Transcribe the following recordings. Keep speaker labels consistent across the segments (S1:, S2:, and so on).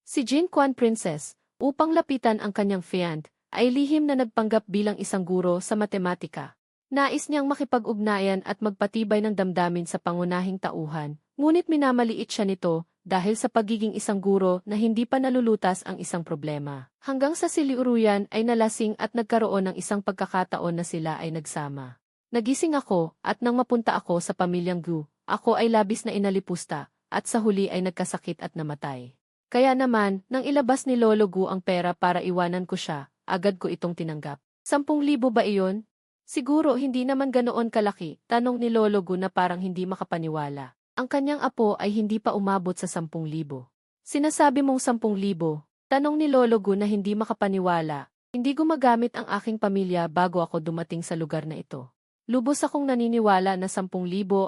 S1: Si Jin Quan Princess, upang lapitan ang kanyang fiancé, ay lihim na nagpanggap bilang isang guro sa matematika. Nais niyang makipag-ugnayan at magpatibay ng damdamin sa pangunahing tauhan, ngunit minamaliit siya nito dahil sa pagiging isang guro na hindi pa nalulutas ang isang problema. Hanggang sa si Liu Ruyan ay nalasing at nagkaroon ng isang pagkakataon na sila ay nagsama. Nagising ako at nang mapunta ako sa pamilyang Gu, ako ay labis na inalipusta at sa huli ay nagkasakit at namatay. Kaya naman, nang ilabas ni Lolo Gu ang pera para iwanan ko siya, agad ko itong tinanggap. 10,000 ba iyon? Siguro hindi naman ganoon kalaki, tanong ni Lolo Gu na parang hindi makapaniwala. Ang kanyang apo ay hindi pa umabot sa 10,000. Sinasabi mong 10,000? Tanong ni Lolo Gu na hindi makapaniwala. Hindi gumagamit ang aking pamilya bago ako dumating sa lugar na ito. Lubos akong naniniwala na 10,000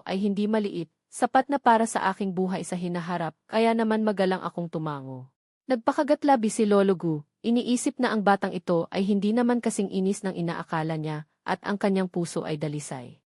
S1: ay hindi maliit, sapat na para sa aking buhay sa hinaharap, kaya naman magalang akong tumango. Nagpakagatlabi si Lolo Gu, iniisip na ang batang ito ay hindi naman kasing inis ng inaakala niya, at ang kanyang puso ay dalisay.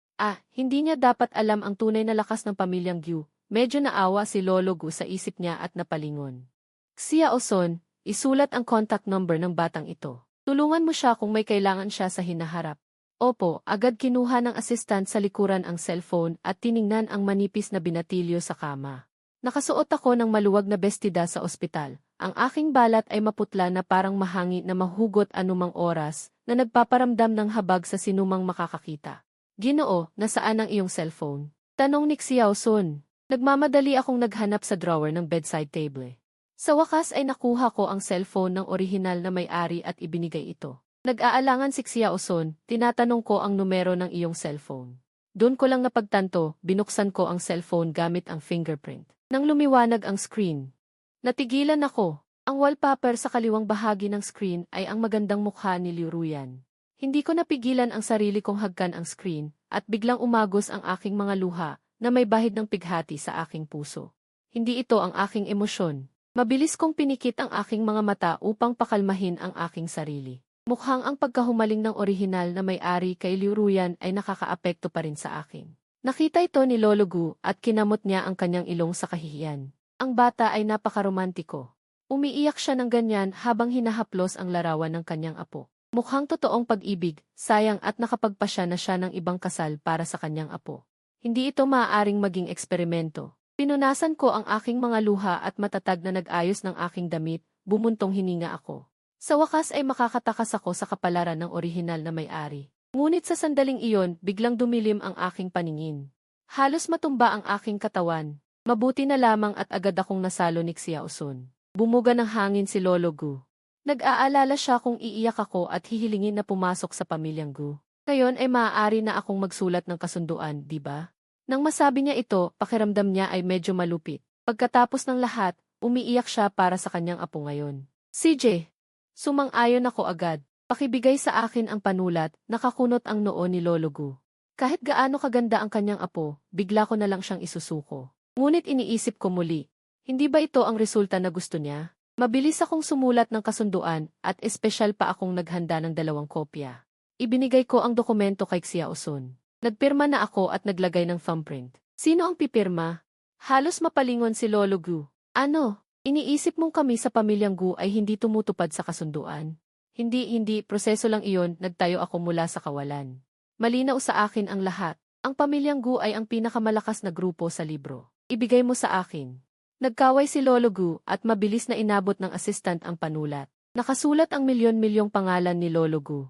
S1: Hindi niya dapat alam ang tunay na lakas ng pamilyang Gu. Medyo naawa si Lolo Gu sa isip niya at napalingon. Xiao Son, isulat ang contact number ng batang ito. Tulungan mo siya kung may kailangan siya sa hinaharap. Opo, agad kinuha ng assistant sa likuran ang cellphone at tiningnan ang manipis na binatilyo sa kama. Nakasuot ako ng maluwag na bestida sa ospital. Ang aking balat ay maputla na parang mahangi na mahugot anumang oras na nagpaparamdam ng habag sa sinumang makakakita. Ginoo, nasaan ang iyong cellphone? Tanong ni Xiao Sun. Nagmamadali akong naghanap sa drawer ng bedside table. Sa wakas ay nakuha ko ang cellphone ng orihinal na may-ari at ibinigay ito. Nag-aalangan si Xiao Sun, tinatanong ko ang numero ng iyong cellphone. Doon ko lang napagtanto, binuksan ko ang cellphone gamit ang fingerprint. Nang lumiwanag ang screen, natigilan ako. Ang wallpaper sa kaliwang bahagi ng screen ay ang magandang mukha ni Liu Ruyan. Hindi ko napigilan ang sarili kong hagkan ang screen, at biglang umagos ang aking mga luha na may bahid ng pighati sa aking puso. Hindi ito ang aking emosyon. Mabilis kong pinikit ang aking mga mata upang pakalmahin ang aking sarili. Mukhang ang pagkahumaling ng orihinal na may-ari kay Liu Ruyan ay nakakaapekto pa rin sa akin. Nakita ito ni Lolo Gu at kinamot niya ang kanyang ilong sa kahihiyan. Ang bata ay napakaromantiko. Umiiyak siya ng ganyan habang hinahaplos ang larawan ng kanyang apo. Mukhang totoong pag-ibig, sayang at nakapagpasya na siya ng ibang kasal para sa kanyang apo. Hindi ito maaaring maging eksperimento. Pinunasan ko ang aking mga luha at matatag na nag-ayos ng aking damit, bumuntong hininga ako. Sa wakas ay makakatakas ako sa kapalaran ng orihinal na may-ari. Ngunit sa sandaling iyon, biglang dumilim ang aking paningin. Halos matumba ang aking katawan. Mabuti na lamang at agad akong nasalo ni Xiao Sun. Bumuga ng hangin si Lolo Gu. Nag-aalala siya kung iiyak ako at hihilingin na pumasok sa pamilyang Gu. Ngayon ay maaari na akong magsulat ng kasunduan, di ba? Nang masabi niya ito, pakiramdam niya ay medyo malupit. Pagkatapos ng lahat, umiiyak siya para sa kanyang apo ngayon. CJ! Sumang-ayon ako agad. Pakibigay sa akin ang panulat, nakakunot ang noo ni Lolo Gu. Kahit gaano kaganda ang kanyang apo, bigla ko na lang siyang isusuko. Ngunit iniisip ko muli, hindi ba ito ang resulta na gusto niya? Mabilis akong sumulat ng kasunduan at espesyal pa akong naghanda ng 2 kopya. Ibinigay ko ang dokumento kay Xiao Sun. Nagpirma na ako at naglagay ng thumbprint. Sino ang pipirma? Halos mapalingon si Lolo Gu. Ano? Iniisip mong kami sa pamilyang Gu ay hindi tumutupad sa kasunduan? Hindi, proseso lang iyon, nagtayo ako mula sa kawalan. Malinaw sa akin ang lahat. Ang pamilyang Gu ay ang pinakamalakas na grupo sa libro. Ibigay mo sa akin. Nagkaway si Lolo Gu at mabilis na inabot ng assistant ang panulat. Nakasulat ang milyon-milyong pangalan ni Lolo Gu.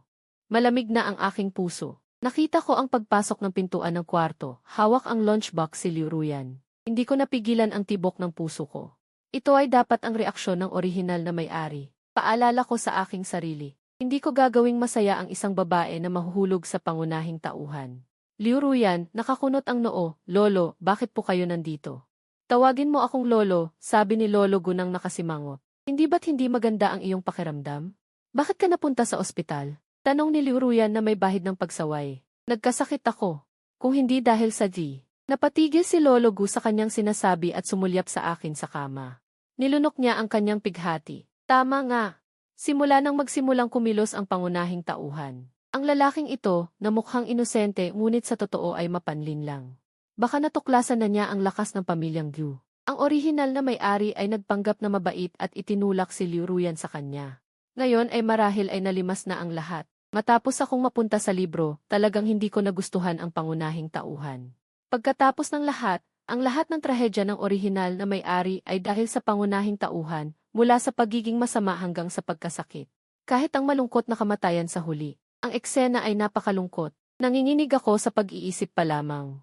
S1: Malamig na ang aking puso. Nakita ko ang pagpasok ng pintuan ng kwarto, hawak ang lunchbox si Liu Ruyan. Hindi ko napigilan ang tibok ng puso ko. Ito ay dapat ang reaksyon ng orihinal na may-ari. Paalala ko sa aking sarili. Hindi ko gagawing masaya ang isang babae na mahuhulog sa pangunahing tauhan. Liu Ruyan, nakakunot ang noo. Lolo, bakit po kayo nandito? Tawagin mo akong Lolo, sabi ni Lolo Gu nang nakasimangot. Hindi ba't hindi maganda ang iyong pakiramdam? Bakit ka napunta sa ospital? Tanong ni Liu Ruyan na may bahid ng pagsaway. Nagkasakit ako. Kung hindi dahil sa G. Napatigil si Lolo Gu sa kanyang sinasabi at sumulyap sa akin sa kama. Nilunok niya ang kanyang pighati. Tama nga. Simula nang magsimulang kumilos ang pangunahing tauhan. Ang lalaking ito, na mukhang inosente ngunit sa totoo ay mapanlin lang. Baka natuklasan na niya ang lakas ng pamilyang Gu. Ang orihinal na may-ari ay nagpanggap na mabait at itinulak si Liu Ruyan sa kanya. Ngayon ay marahil ay nalimas na ang lahat. Matapos akong mapunta sa libro, talagang hindi ko nagustuhan ang pangunahing tauhan. Pagkatapos ng lahat, ang lahat ng trahedya ng orihinal na may-ari ay dahil sa pangunahing tauhan, mula sa pagiging masama hanggang sa pagkasakit. Kahit ang malungkot na kamatayan sa huli, ang eksena ay napakalungkot. Nanginginig ako sa pag-iisip pa lamang.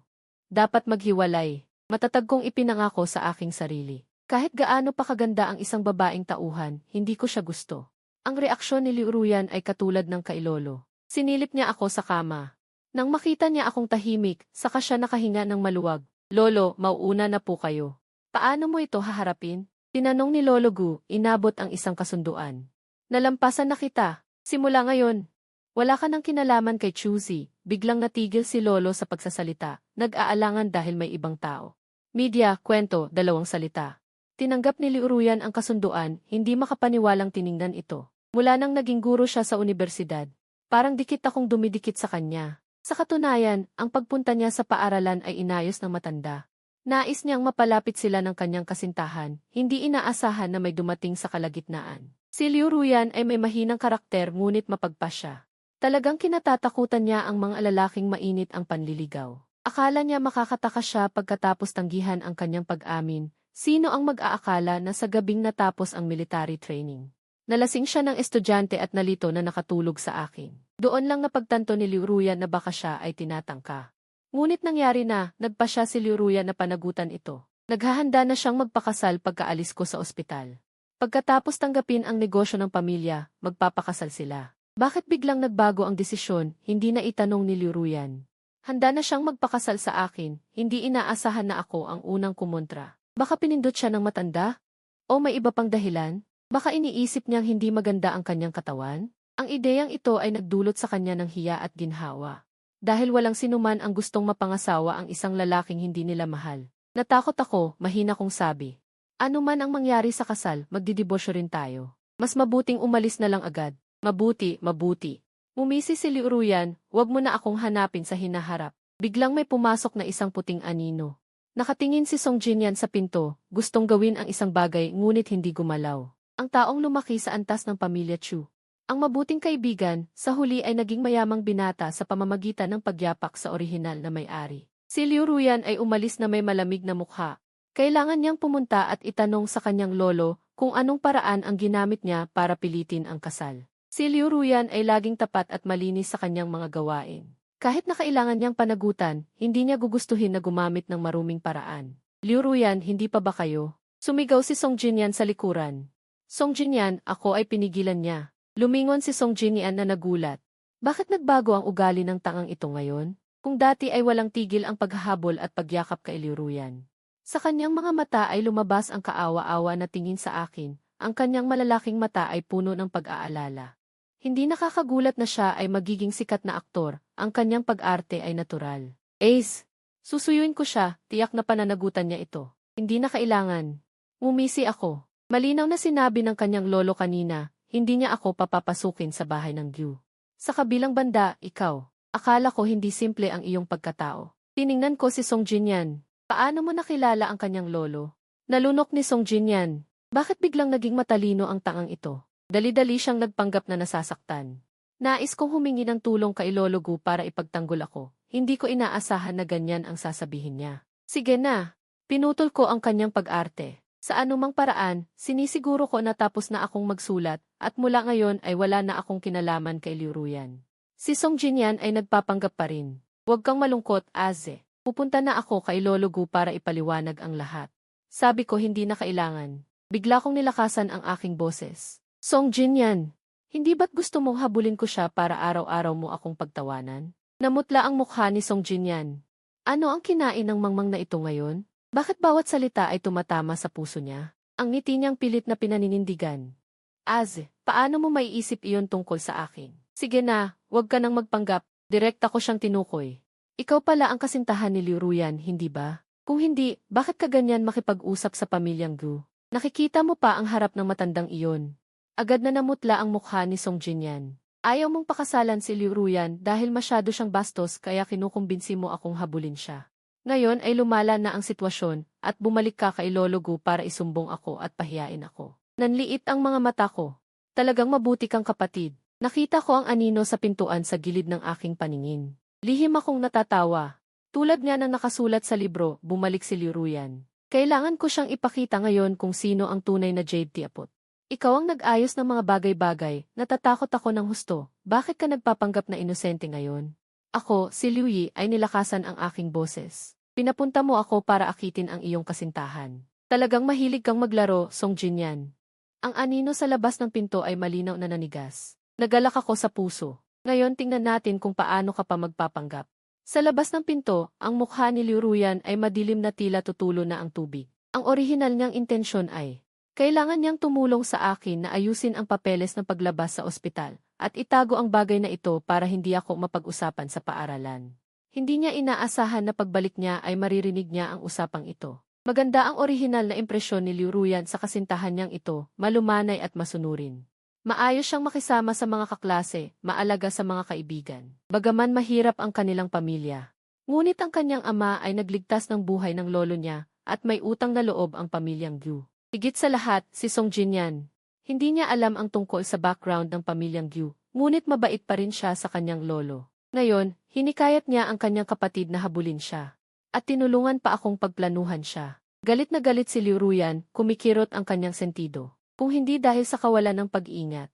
S1: Dapat maghiwalay. Matatag kong ipinangako sa aking sarili. Kahit gaano pa kaganda ang isang babaeng tauhan, hindi ko siya gusto. Ang reaksyon ni Liu Ruyan ay katulad ng kay Lolo. Sinilip niya ako sa kama. Nang makita niya akong tahimik, saka siya nakahinga ng maluwag. Lolo, mauuna na po kayo. Paano mo ito haharapin? Tinanong ni Lolo Gu, inabot ang isang kasunduan. Nalampasan na kita. Simula ngayon. Wala ka nang kinalaman kay Chuzi. Biglang natigil si Lolo sa pagsasalita. Nag-aalangan dahil may ibang tao. Media, kwento, 2 salita. Tinanggap ni Liu Ruyan ang kasunduan, hindi makapaniwalang tiningnan ito. Mula nang naging guro siya sa unibersidad, parang dikit akong dumidikit sa kanya. Sa katunayan, ang pagpunta niya sa paaralan ay inayos ng matanda. Nais niyang mapalapit sila ng kanyang kasintahan, hindi inaasahan na may dumating sa kalagitnaan. Si Liu Ruyan ay may mahinang karakter ngunit mapagpasya. Talagang kinatatakutan niya ang mga lalaking mainit ang panliligaw. Akala niya makakataka siya pagkatapos tanggihan ang kanyang pag-amin. Sino ang mag-aakala na sa gabing natapos ang military training? Nalasing siya ng estudyante at nalito na nakatulog sa akin. Doon lang napagtanto ni Liu Ruyan na baka siya ay tinatangka. Ngunit nangyari na, nagpa siya si Liu Ruyan na panagutan ito. Naghahanda na siyang magpakasal pagkaalis ko sa ospital. Pagkatapos tanggapin ang negosyo ng pamilya, magpapakasal sila. Bakit biglang nagbago ang desisyon, hindi na itanong ni Liu Ruyan. Handa na siyang magpakasal sa akin, hindi inaasahan na ako ang unang kumontra. Baka pinindot siya ng matanda? O may iba pang dahilan? Baka iniisip niyang hindi maganda ang kanyang katawan? Ang ideyang ito ay nagdulot sa kanya ng hiya at ginhawa. Dahil walang sinuman ang gustong mapangasawa ang isang lalaking hindi nila mahal. Natakot ako, mahina kong sabi. Ano man ang mangyari sa kasal, magdidibosyo rin tayo. Mas mabuting umalis na lang agad. Mabuti, mabuti. Mumisi si Liu Ruyan, wag mo na akong hanapin sa hinaharap. Biglang may pumasok na isang puting anino. Nakatingin si Song Jinyan sa pinto, gustong gawin ang isang bagay ngunit hindi gumalaw. Ang taong lumaki sa antas ng pamilya Chu. Ang mabuting kaibigan, sa huli ay naging mayamang binata sa pamamagitan ng pagyapak sa orihinal na may-ari. Si Liu Ruyan ay umalis na may malamig na mukha. Kailangan niyang pumunta at itanong sa kanyang lolo kung anong paraan ang ginamit niya para pilitin ang kasal. Si Liu Ruyan ay laging tapat at malinis sa kanyang mga gawain. Kahit na kailangan niyang panagutan, hindi niya gugustuhin na gumamit ng maruming paraan. Liu Ruyan, hindi pa ba kayo? Sumigaw si Song Jinyan sa likuran. Song Jinyan, ako ay pinigilan niya. Lumingon si Song Jinyan na nagulat. Bakit nagbago ang ugali ng tangang ito ngayon? Kung dati ay walang tigil ang paghahabol at pagyakap kay Liu Ruyan. Sa kanyang mga mata ay lumabas ang kaawa-awa na tingin sa akin. Ang kanyang malalaking mata ay puno ng pag-aalala. Hindi nakakagulat na siya ay magiging sikat na aktor, ang kanyang pag-arte ay natural. Ace! Susuyuin ko siya, tiyak na pananagutan niya ito. Hindi na kailangan. Ngumisi ako. Malinaw na sinabi ng kanyang lolo kanina, hindi niya ako papapasukin sa bahay ng Liu. Sa kabilang banda, ikaw. Akala ko hindi simple ang iyong pagkatao. Tiningnan ko si Song Jinyan. Paano mo nakilala ang kanyang lolo? Nalunok ni Song Jinyan. Bakit biglang naging matalino ang tangang ito? Dali-dali siyang nagpanggap na nasasaktan. Nais kong humingi ng tulong kay Lolo Gu para ipagtanggol ako. Hindi ko inaasahan na ganyan ang sasabihin niya. Sige na. Pinutol ko ang kanyang pag-arte. Sa anumang paraan, sinisiguro ko na tapos na akong magsulat at mula ngayon ay wala na akong kinalaman kay Liu Ruyan. Si Song Jinyan ay nagpapanggap pa rin. Huwag kang malungkot, Aze. Pupunta na ako kay Lolo Gu para ipaliwanag ang lahat. Sabi ko hindi na kailangan. Bigla kong nilakasan ang aking boses. Song Jinyan, hindi ba't gusto mong habulin ko siya para araw-araw mo akong pagtawanan? Namutla ang mukha ni Song Jinyan. Ano ang kinain ng mangmang na ito ngayon? Bakit bawat salita ay tumatama sa puso niya? Ang ngiti niyang pilit na pinaninindigan. Az, paano mo maiisip iyon tungkol sa akin? Sige na, huwag ka nang magpanggap, direkta ko siyang tinukoy. Ikaw pala ang kasintahan ni Liu Ruyan, hindi ba? Kung hindi, bakit ka ganyan makipag-usap sa pamilyang Gu? Nakikita mo pa ang harap ng matandang iyon. Agad na namutla ang mukha ni Song Jinyan. Ayaw mong pakasalan si Liu Ruyan dahil masyado siyang bastos kaya kinukumbinsi mo akong habulin siya. Ngayon ay lumala na ang sitwasyon at bumalik ka kay Lolo Gu para isumbong ako at pahiyain ako. Nanliit ang mga mata ko. Talagang mabuti kang kapatid. Nakita ko ang anino sa pintuan sa gilid ng aking paningin. Lihim akong natatawa. Tulad nga ng nakasulat sa libro, bumalik si Liu Ruyan. Kailangan ko siyang ipakita ngayon kung sino ang tunay na Jade Tiapot. Ikaw ang nag-ayos ng mga bagay-bagay, natatakot ako ng husto. Bakit ka nagpapanggap na inosente ngayon? Ako, si Liu Yi, ay nilakasan ang aking boses. Pinapunta mo ako para akitin ang iyong kasintahan. Talagang mahilig kang maglaro, Song Jinyan. Ang anino sa labas ng pinto ay malinaw na nanigas. Nagalak ako sa puso. Ngayon tingnan natin kung paano ka pa magpapanggap. Sa labas ng pinto, ang mukha ni Liu Ruyan ay madilim na tila tutulo na ang tubig. Ang orihinal niyang intensyon ay, kailangan niyang tumulong sa akin na ayusin ang papeles ng paglabas sa ospital, at itago ang bagay na ito para hindi ako mapag-usapan sa paaralan. Hindi niya inaasahan na pagbalik niya ay maririnig niya ang usapang ito. Maganda ang orihinal na impresyon ni Liu Ruyan sa kasintahan niyang ito, malumanay at masunurin. Maayos siyang makisama sa mga kaklase, maalaga sa mga kaibigan. Bagaman mahirap ang kanilang pamilya. Ngunit ang kanyang ama ay nagligtas ng buhay ng lolo niya, at may utang na loob ang pamilyang Gu. Higit sa lahat, si Song Jinyan. Hindi niya alam ang tungkol sa background ng pamilyang Gu, ngunit mabait pa rin siya sa kanyang lolo. Ngayon, hinikayat niya ang kanyang kapatid na habulin siya. At tinulungan pa akong pagplanuhan siya. Galit na galit si Liu Ruyan, kumikirot ang kanyang sentido. Kung hindi dahil sa kawalan ng pag-iingat.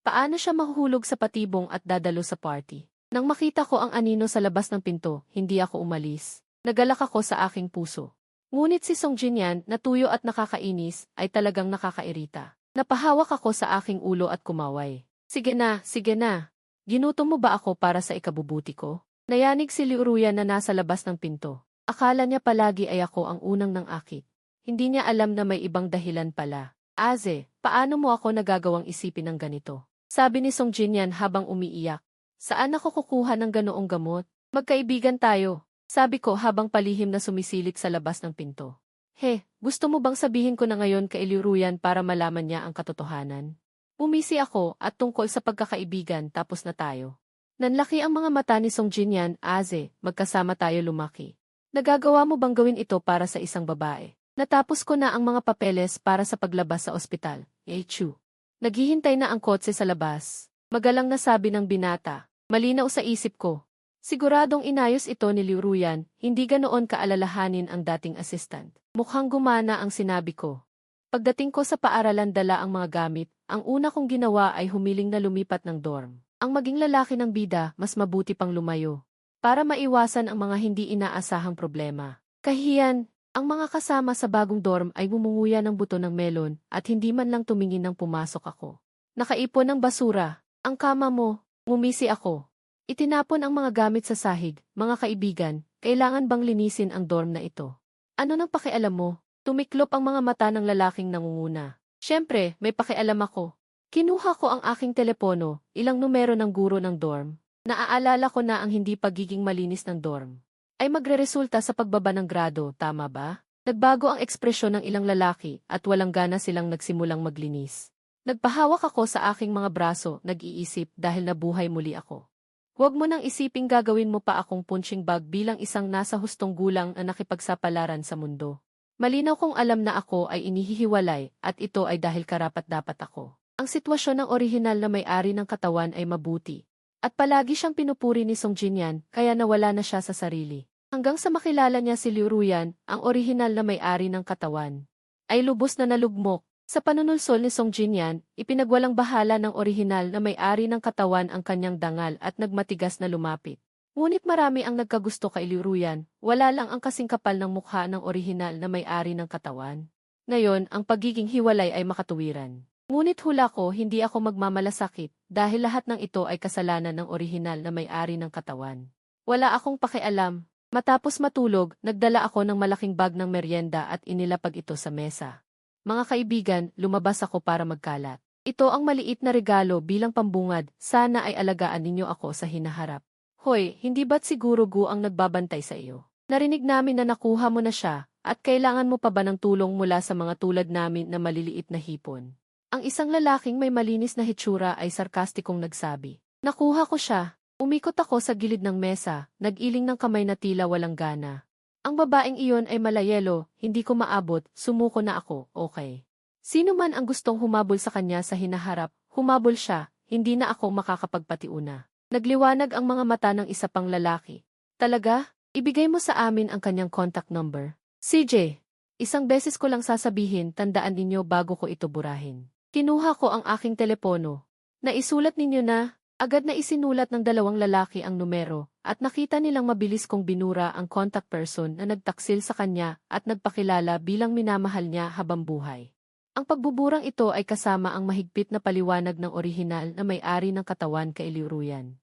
S1: Paano siya mahuhulog sa patibong at dadalo sa party? Nang makita ko ang anino sa labas ng pinto, hindi ako umalis. Nagalak ako sa aking puso. Ngunit si Song Jinyan, na tuyo at nakakainis, ay talagang nakakairita. Napahawak ako sa aking ulo at kumaway. Sige na, sige na. Ginutom mo ba ako para sa ikabubuti ko? Nayanig si Liu Ruyan na nasa labas ng pinto. Akala niya palagi ay ako ang unang nang akit. Hindi niya alam na may ibang dahilan pala. Aze, paano mo ako nagagawang isipin ng ganito? Sabi ni Song Jinyan habang umiiyak. Saan ako kukuha ng ganoong gamot? Magkaibigan tayo. Sabi ko habang palihim na sumisilip sa labas ng pinto. He, gusto mo bang sabihin ko na ngayon kay Liu Ruyan para malaman niya ang katotohanan? Umisi ako at tungkol sa pagkakaibigan tapos na tayo. Nanlaki ang mga mata ni Song Jinyan, Aze, magkasama tayo lumaki. Nagagawa mo bang gawin ito para sa isang babae? Natapos ko na ang mga papeles para sa paglabas sa ospital, Chu. Naghihintay na ang kotse sa labas. Magalang na sabi ng binata. Malinaw sa isip ko. Siguradong inayos ito ni Liu Ruyan, hindi ganoon kaalalahanin ang dating assistant. Mukhang gumana ang sinabi ko. Pagdating ko sa paaralan dala ang mga gamit, ang una kong ginawa ay humiling na lumipat ng dorm. Ang maging lalaki ng bida, mas mabuti pang lumayo. Para maiwasan ang mga hindi inaasahang problema. Kahiyan, ang mga kasama sa bagong dorm ay bumunguya ng buto ng melon at hindi man lang tumingin nang pumasok ako. Nakaipon ng basura. Ang kama mo, ngumisi ako. Itinapon ang mga gamit sa sahig, mga kaibigan, kailangan bang linisin ang dorm na ito? Ano nang pakialam mo? Tumiklop ang mga mata ng lalaking nangunguna. Siyempre, may pakialam ako. Kinuha ko ang aking telepono, ilang numero ng guro ng dorm. Naaalala ko na ang hindi pagiging malinis ng dorm ay magreresulta sa pagbaba ng grado, tama ba? Nagbago ang ekspresyon ng ilang lalaki at walang gana silang nagsimulang maglinis. Nagpahawak ako sa aking mga braso, nag-iisip dahil nabuhay muli ako. Huwag mo nang isiping gagawin mo pa akong punching bag bilang isang nasa hustong gulang na nakipagsapalaran sa mundo. Malinaw kong alam na ako ay inihihiwalay at ito ay dahil karapat-dapat ako. Ang sitwasyon ng orihinal na may-ari ng katawan ay mabuti. At palagi siyang pinupuri ni Song Jinyan kaya nawala na siya sa sarili. Hanggang sa makilala niya si Liu Ruyan, ang orihinal na may-ari ng katawan. Ay lubos na nalugmok. Sa panunulsol ni Song Jinyan, ipinagwalang bahala ng orihinal na may-ari ng katawan ang kanyang dangal at nagmatigas na lumapit. Ngunit marami ang nagkagusto kay Liu Ruyan, wala lang ang kasing kapal ng mukha ng orihinal na may-ari ng katawan. Ngayon, ang pagiging hiwalay ay makatuwiran. Ngunit hula ko hindi ako magmamalasakit dahil lahat ng ito ay kasalanan ng orihinal na may-ari ng katawan. Wala akong pakialam. Matapos matulog, nagdala ako ng malaking bag ng merienda at inilapag ito sa mesa. Mga kaibigan, lumabas ako para magkalat. Ito ang maliit na regalo bilang pambungad, sana ay alagaan ninyo ako sa hinaharap. Hoy, hindi ba't siguro Gu ang nagbabantay sa iyo? Narinig namin na nakuha mo na siya, at kailangan mo pa ba ng tulong mula sa mga tulad namin na maliliit na hipon? Ang isang lalaking may malinis na hitsura ay sarkastikong nagsabi. Nakuha ko siya. Umikot ako sa gilid ng mesa, nag-iling ng kamay na tila walang gana. Ang babaeng iyon ay malayelo, hindi ko maabot, sumuko na ako, okay. Sino man ang gustong humabol sa kanya sa hinaharap, humabol siya, hindi na ako makakapagpatiuna. Nagliwanag ang mga mata ng isa pang lalaki. Talaga? Ibigay mo sa amin ang kanyang contact number. CJ, isang beses ko lang sasabihin, tandaan ninyo bago ko ito burahin. Kinuha ko ang aking telepono. Naisulat ninyo na, agad na isinulat ng dalawang lalaki ang numero, at nakita nilang mabilis kong binura ang contact person na nagtaksil sa kanya at nagpakilala bilang minamahal niya habang buhay. Ang pagbuburang ito ay kasama ang mahigpit na paliwanag ng orihinal na may-ari ng katawan kay Liu Ruyan.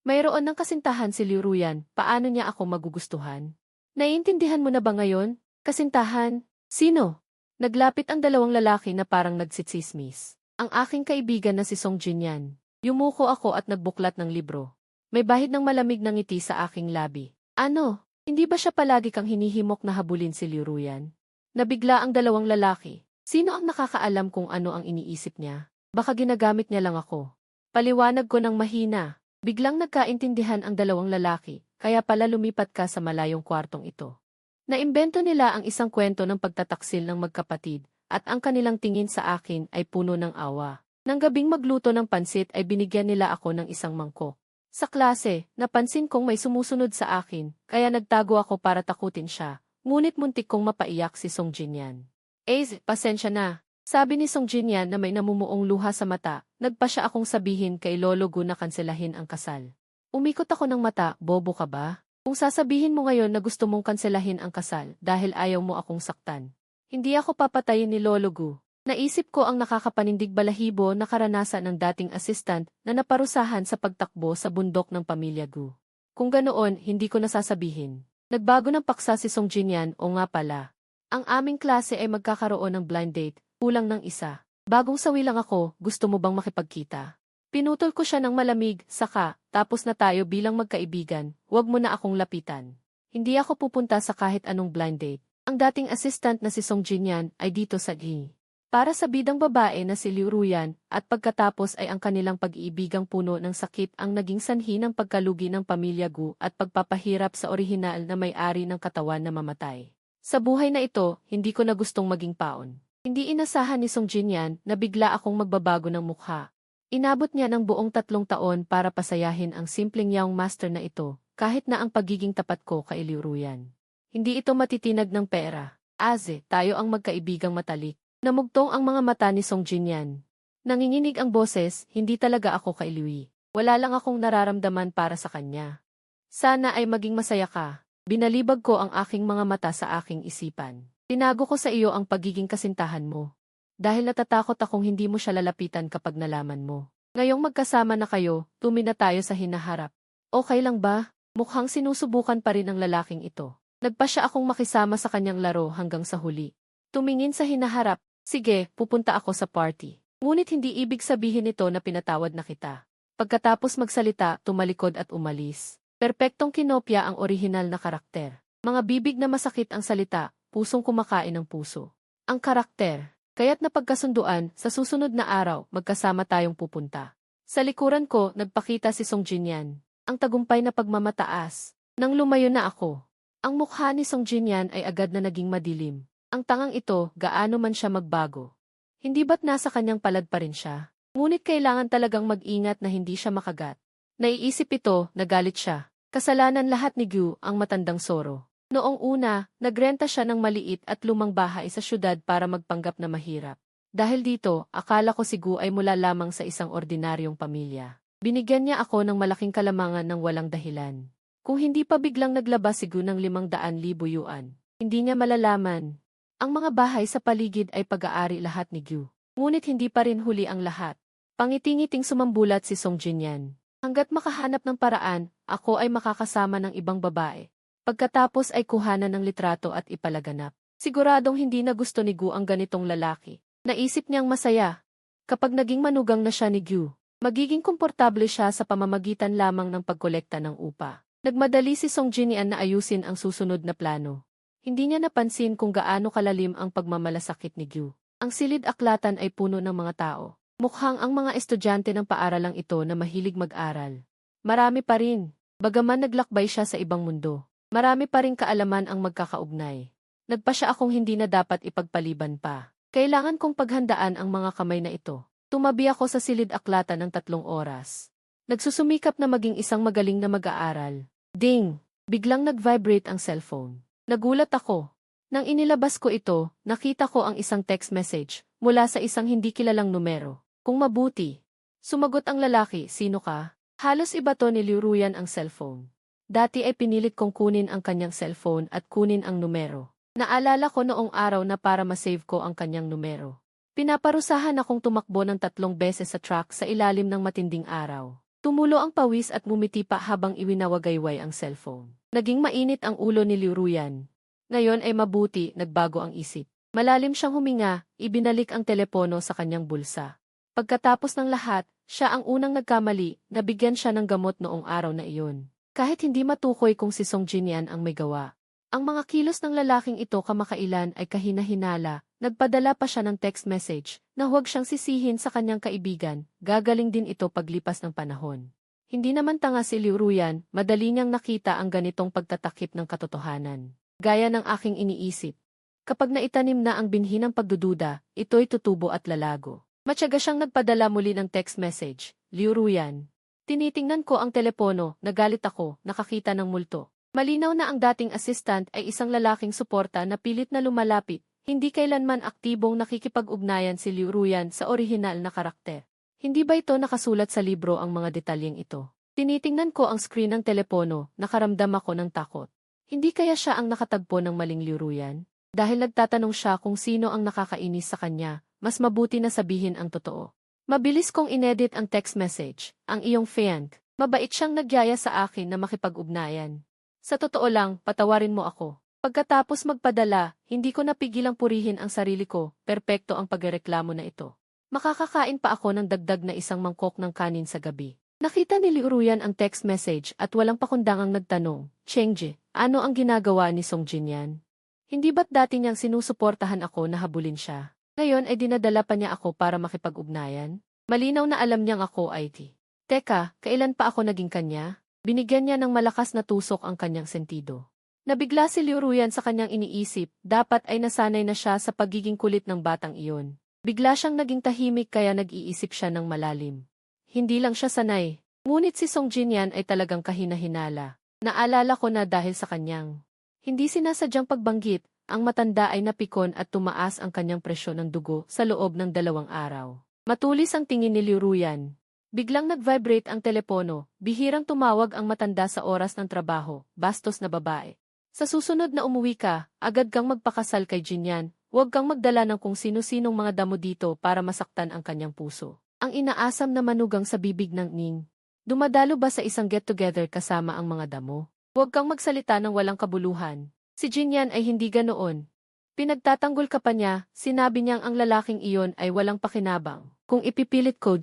S1: Mayroon ng kasintahan si Liu Ruyan, paano niya ako magugustuhan? Naiintindihan mo na ba ngayon? Kasintahan? Sino? Naglapit ang dalawang lalaki na parang nagsitsismis. Ang aking kaibigan na si Song Jinyan. Yumuko ako at nagbuklat ng libro. May bahid ng malamig na ngiti sa aking labi. Ano? Hindi ba siya palagi kang hinihimok na habulin si Liu Ruyan? Nabigla ang dalawang lalaki. Sino ang nakakaalam kung ano ang iniisip niya? Baka ginagamit niya lang ako. Paliwanag ko ng mahina. Biglang nagkaintindihan ang dalawang lalaki, kaya pala lumipat ka sa malayong kwartong ito. Naimbento nila ang isang kwento ng pagtataksil ng magkapatid, at ang kanilang tingin sa akin ay puno ng awa. Nang gabing magluto ng pansit ay binigyan nila ako ng isang mangkok. Sa klase, napansin kong may sumusunod sa akin, kaya nagtago ako para takutin siya, ngunit muntik kong mapaiyak si Song Jinyan. Pasensya na. Sabi ni Song Jinyan na may namumuong luha sa mata, nagpa siya akong sabihin kay Lolo Gu na kanselahin ang kasal. Umikot ako ng mata, bobo ka ba? Kung sasabihin mo ngayon na gusto mong kanselahin ang kasal dahil ayaw mo akong saktan. Hindi ako papatayin ni Lolo Gu. Naisip ko ang nakakapanindig balahibo na karanasan ng dating assistant na naparusahan sa pagtakbo sa bundok ng pamilya Gu. Kung ganoon, hindi ko nasasabihin. Nagbago ng paksa si Song Jinyan o nga pala. Ang aming klase ay magkakaroon ng blind date. Kulang ng isa. Bagong sawi lang ako, gusto mo bang makipagkita? Pinutol ko siya ng malamig, saka, tapos na tayo bilang magkaibigan, huwag mo na akong lapitan. Hindi ako pupunta sa kahit anong blind date. Ang dating assistant na si Song Jinyan ay dito sa Gi. Para sa bidang babae na si Liu Ruyan, at pagkatapos ay ang kanilang pag-iibigang puno ng sakit ang naging sanhi ng pagkalugi ng pamilya Gu at pagpapahirap sa orihinal na may-ari ng katawan na mamatay. Sa buhay na ito, hindi ko na gustong maging paon. Hindi inasahan ni Song Jinyan na bigla akong magbabago ng mukha. Inabot niya ng buong 3 taon para pasayahin ang simpleng young master na ito, kahit na ang pagiging tapat ko kay Liu Ruyan. Hindi ito matitinag ng pera. Tayo ang magkaibigang matalik. Namugtong ang mga mata ni Song Jinyan. Nanginginig ang boses, hindi talaga ako kay Liu. Wala lang akong nararamdaman para sa kanya. Sana ay maging masaya ka. Binalibag ko ang aking mga mata sa aking isipan. Tinago ko sa iyo ang pagiging kasintahan mo. Dahil natatakot akong hindi mo siya lalapitan kapag nalaman mo. Ngayong magkasama na kayo, tumi na tayo sa hinaharap. Okay lang ba? Mukhang sinusubukan pa rin ang lalaking ito. Nagpa siya akong makisama sa kanyang laro hanggang sa huli. Tumingin sa hinaharap, sige, pupunta ako sa party. Ngunit hindi ibig sabihin nito na pinatawad na kita. Pagkatapos magsalita, tumalikod at umalis. Perpektong kinopya ang orihinal na karakter. Mga bibig na masakit ang salita, pusong kumakain ng puso. Ang karakter. Kaya't napagkasunduan, sa susunod na araw, magkasama tayong pupunta. Sa likuran ko, nagpakita si Song Jinyan. Ang tagumpay na pagmamataas. Nang lumayo na ako. Ang mukha ni Song Jinyan ay agad na naging madilim. Ang tangang ito, gaano man siya magbago. Hindi ba't nasa kanyang palad pa rin siya? Ngunit kailangan talagang mag-ingat na hindi siya makagat. Naiisip ito, nagalit siya. Kasalanan lahat ni Gu, ang matandang Soro. Noong una, nagrenta siya ng maliit at lumang bahay sa syudad para magpanggap na mahirap. Dahil dito, akala ko si Gu ay mula lamang sa isang ordinaryong pamilya. Binigyan niya ako ng malaking kalamangan ng walang dahilan. Kung hindi pa biglang naglabas si Gu ng 500,000 yuan, hindi niya malalaman. Ang mga bahay sa paligid ay pag-aari lahat ni Gu. Ngunit hindi pa rin huli ang lahat. Pangiting-ngiting sumambulat si Song Jinyan. Hanggat makahanap ng paraan, ako ay makakasama ng ibang babae. Pagkatapos ay kuhanan ng litrato at ipalaganap. Siguradong hindi na gusto ni Gu ang ganitong lalaki. Naisip niyang masaya. Kapag naging manugang na siya ni Gu, magiging komportable siya sa pamamagitan lamang ng pagkolekta ng upa. Nagmadali si Song Jinyan na ayusin ang susunod na plano. Hindi niya napansin kung gaano kalalim ang pagmamalasakit ni Gu. Ang silid-aklatan ay puno ng mga tao. Mukhang ang mga estudyante ng paaralang ito na mahilig mag-aral. Marami pa rin. Bagaman naglakbay siya sa ibang mundo, marami pa ring kaalaman ang magkakaugnay. Nagpa siya akong hindi na dapat ipagpaliban pa. Kailangan kong paghandaan ang mga kamay na ito. Tumabi ako sa silid-aklatan ng 3 oras. Nagsusumikap na maging isang magaling na mag-aaral. Ding! Biglang nag-vibrate ang cellphone. Nagulat ako. Nang inilabas ko ito, nakita ko ang isang text message mula sa isang hindi kilalang numero. Kung mabuti. Sumagot ang lalaki, sino ka? Halos iba to niluruyan ang cellphone. Dati ay pinilit kong kunin ang kanyang cellphone at kunin ang numero. Naalala ko noong araw na para masave ko ang kanyang numero. Pinaparusahan akong tumakbo ng 3 beses sa truck sa ilalim ng matinding araw. Tumulo ang pawis at mumiti pa habang iwinawagayway ang cellphone. Naging mainit ang ulo ni Liruyan. Ngayon ay mabuti, nagbago ang isip. Malalim siyang huminga, ibinalik ang telepono sa kanyang bulsa. Pagkatapos ng lahat, siya ang unang nagkamali, nabigyan siya ng gamot noong araw na iyon. Kahit hindi matukoy kung si Song Jinyan ang may gawa. Ang mga kilos ng lalaking ito kamakailan ay kahina-hinala, nagpadala pa siya ng text message na huwag siyang sisihin sa kanyang kaibigan, gagaling din ito paglipas ng panahon. Hindi naman tanga si Liu Ruyan, madali niyang nakita ang ganitong pagtatakip ng katotohanan. Gaya ng aking iniisip. Kapag naitanim na ang binhi ng pagdududa, ito'y tutubo at lalago. Matyaga siyang nagpadala muli ng text message, Liu Ruyan. Tinitingnan ko ang telepono, nagalit ako, nakakita ng multo. Malinaw na ang dating assistant ay isang lalaking suporta na pilit na lumalapit, hindi kailanman aktibong nakikipag-ugnayan si Liu Ruyan sa orihinal na karakter. Hindi ba ito nakasulat sa libro ang mga detalyeng ito? Tinitingnan ko ang screen ng telepono, nakaramdam ako ng takot. Hindi kaya siya ang nakatagpo ng maling Liu Ruyan? Dahil nagtatanong siya kung sino ang nakakainis sa kanya, mas mabuti na sabihin ang totoo. Mabilis kong inedit ang text message, ang iyong fiancé. Mabait siyang nagyaya sa akin na makipag-ugnayan. Sa totoo lang, patawarin mo ako. Pagkatapos magpadala, hindi ko napigilang purihin ang sarili ko, perpekto ang pagreklamo na ito. Makakakain pa ako ng dagdag na isang mangkok ng kanin sa gabi. Nakita ni Liu Ruyan ang text message at walang pakundangang nagtanong, Chengji, ano ang ginagawa ni Song Jinyan? Hindi ba't dati niyang sinusuportahan ako na habulin siya? Ngayon ay dinadala pa niya ako para makipag-ugnayan? Malinaw na alam niyang ako ay Teka, kailan pa ako naging kanya? Binigyan niya ng malakas na tusok ang kanyang sentido. Nabigla si Liu Ruyan sa kanyang iniisip, dapat ay nasanay na siya sa pagiging kulit ng batang iyon. Bigla siyang naging tahimik kaya nag-iisip siya ng malalim. Hindi lang siya sanay, ngunit si Song Jinyan ay talagang kahina-hinala. Naalala ko na dahil sa kanyang hindi sinasadyang pagbanggit, ang matanda ay napikon at tumaas ang kanyang presyon ng dugo sa loob ng 2 araw. Matulis ang tingin ni Liu Ruyan. Biglang nag-vibrate ang telepono, bihirang tumawag ang matanda sa oras ng trabaho, bastos na babae. Sa susunod na umuwi ka, agad kang magpakasal kay Jinyan, huwag kang magdala ng kung sino-sinong mga damo dito para masaktan ang kanyang puso. Ang inaasam na manugang sa bibig ng Ning. Dumadalo ba sa isang get-together kasama ang mga damo? Huwag kang magsalita ng walang kabuluhan. Si Jinyan ay hindi ganoon. Pinagtatanggol ka pa niya, sinabi niyang ang lalaking iyon ay walang pakinabang. Kung ipipilit ko,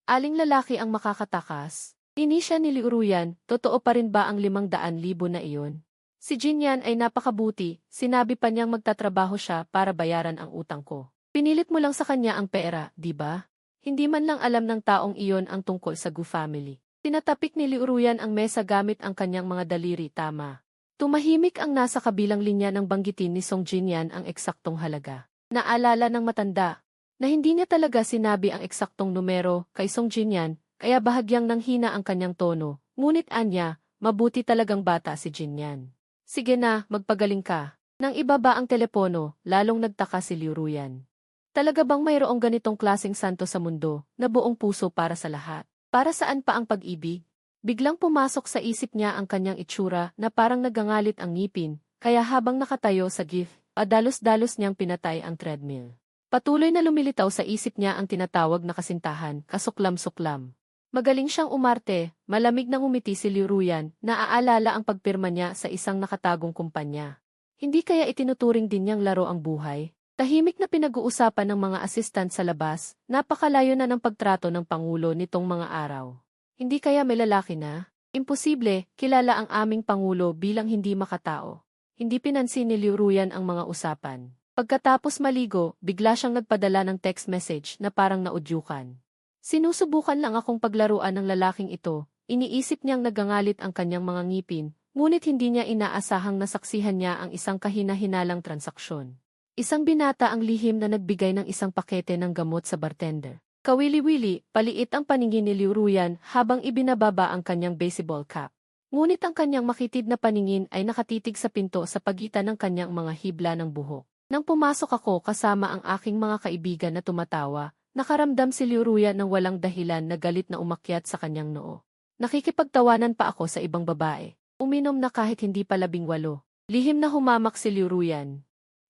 S1: aling lalaki ang makakatakas? Inisya ni Liu Ruyan, totoo pa rin ba ang 500,000 na iyon? Si Jinyan ay napakabuti, sinabi pa niyang magtatrabaho siya para bayaran ang utang ko. Pinilit mo lang sa kanya ang pera, di ba? Hindi man lang alam ng taong iyon ang tungkol sa Gu family. Tinatapik ni Liu Ruyan ang mesa gamit ang kanyang mga daliri, tama. Tumahimik ang nasa kabilang linya ng banggitin ni Song Jinyan ang eksaktong halaga. Naalala ng matanda na hindi niya talaga sinabi ang eksaktong numero kay Song Jinyan, kaya bahagyang nanghina ang kanyang tono. Ngunit anya, mabuti talagang bata si Jinyan. Sige na, magpagaling ka. Nang ibaba ang telepono, lalong nagtaka si Liu Ruyan. Talaga bang mayroong ganitong klaseng santo sa mundo, na buong puso para sa lahat? Para saan pa ang pag-ibig? Biglang pumasok sa isip niya ang kanyang itsura na parang nagangalit ang ngipin, kaya habang nakatayo sa gift, dalos-dalos niyang pinatay ang treadmill. Patuloy na lumilitaw sa isip niya ang tinatawag na kasintahan, kasuklam-suklam. Magaling siyang umarte, malamig nang umiti si Liu Ruyan, naaalala ang pagpirma niya sa isang nakatagong kumpanya. Hindi kaya itinuturing din niyang laro ang buhay? Tahimik na pinag-uusapan ng mga assistant sa labas, napakalayo na ng pagtrato ng Pangulo nitong mga araw. Hindi kaya may lalaki na? Imposible, kilala ang aming Pangulo bilang hindi makatao. Hindi pinansin ni Liu Ruyan ang mga usapan. Pagkatapos maligo, bigla siyang nagpadala ng text message na parang naudyukan. Sinusubukan lang akong paglaruan ng lalaking ito, iniisip niyang nagangalit ang kanyang mga ngipin, ngunit hindi niya inaasahang nasaksihan niya ang isang kahina-hinalang transaksyon. Isang binata ang lihim na nagbigay ng isang pakete ng gamot sa bartender. Kawili-wili, paliit ang paningin ni Liu Ruyan habang ibinababa ang kanyang baseball cap. Ngunit ang kanyang makitid na paningin ay nakatitig sa pinto sa pagitan ng kanyang mga hibla ng buhok. Nang pumasok ako kasama ang aking mga kaibigan na tumatawa, nakaramdam si Liu Ruyan ng walang dahilan na galit na umakyat sa kanyang noo. Nakikipagtawanan pa ako sa ibang babae. Uminom na kahit hindi pa 18. Lihim na humamak si Liu Ruyan.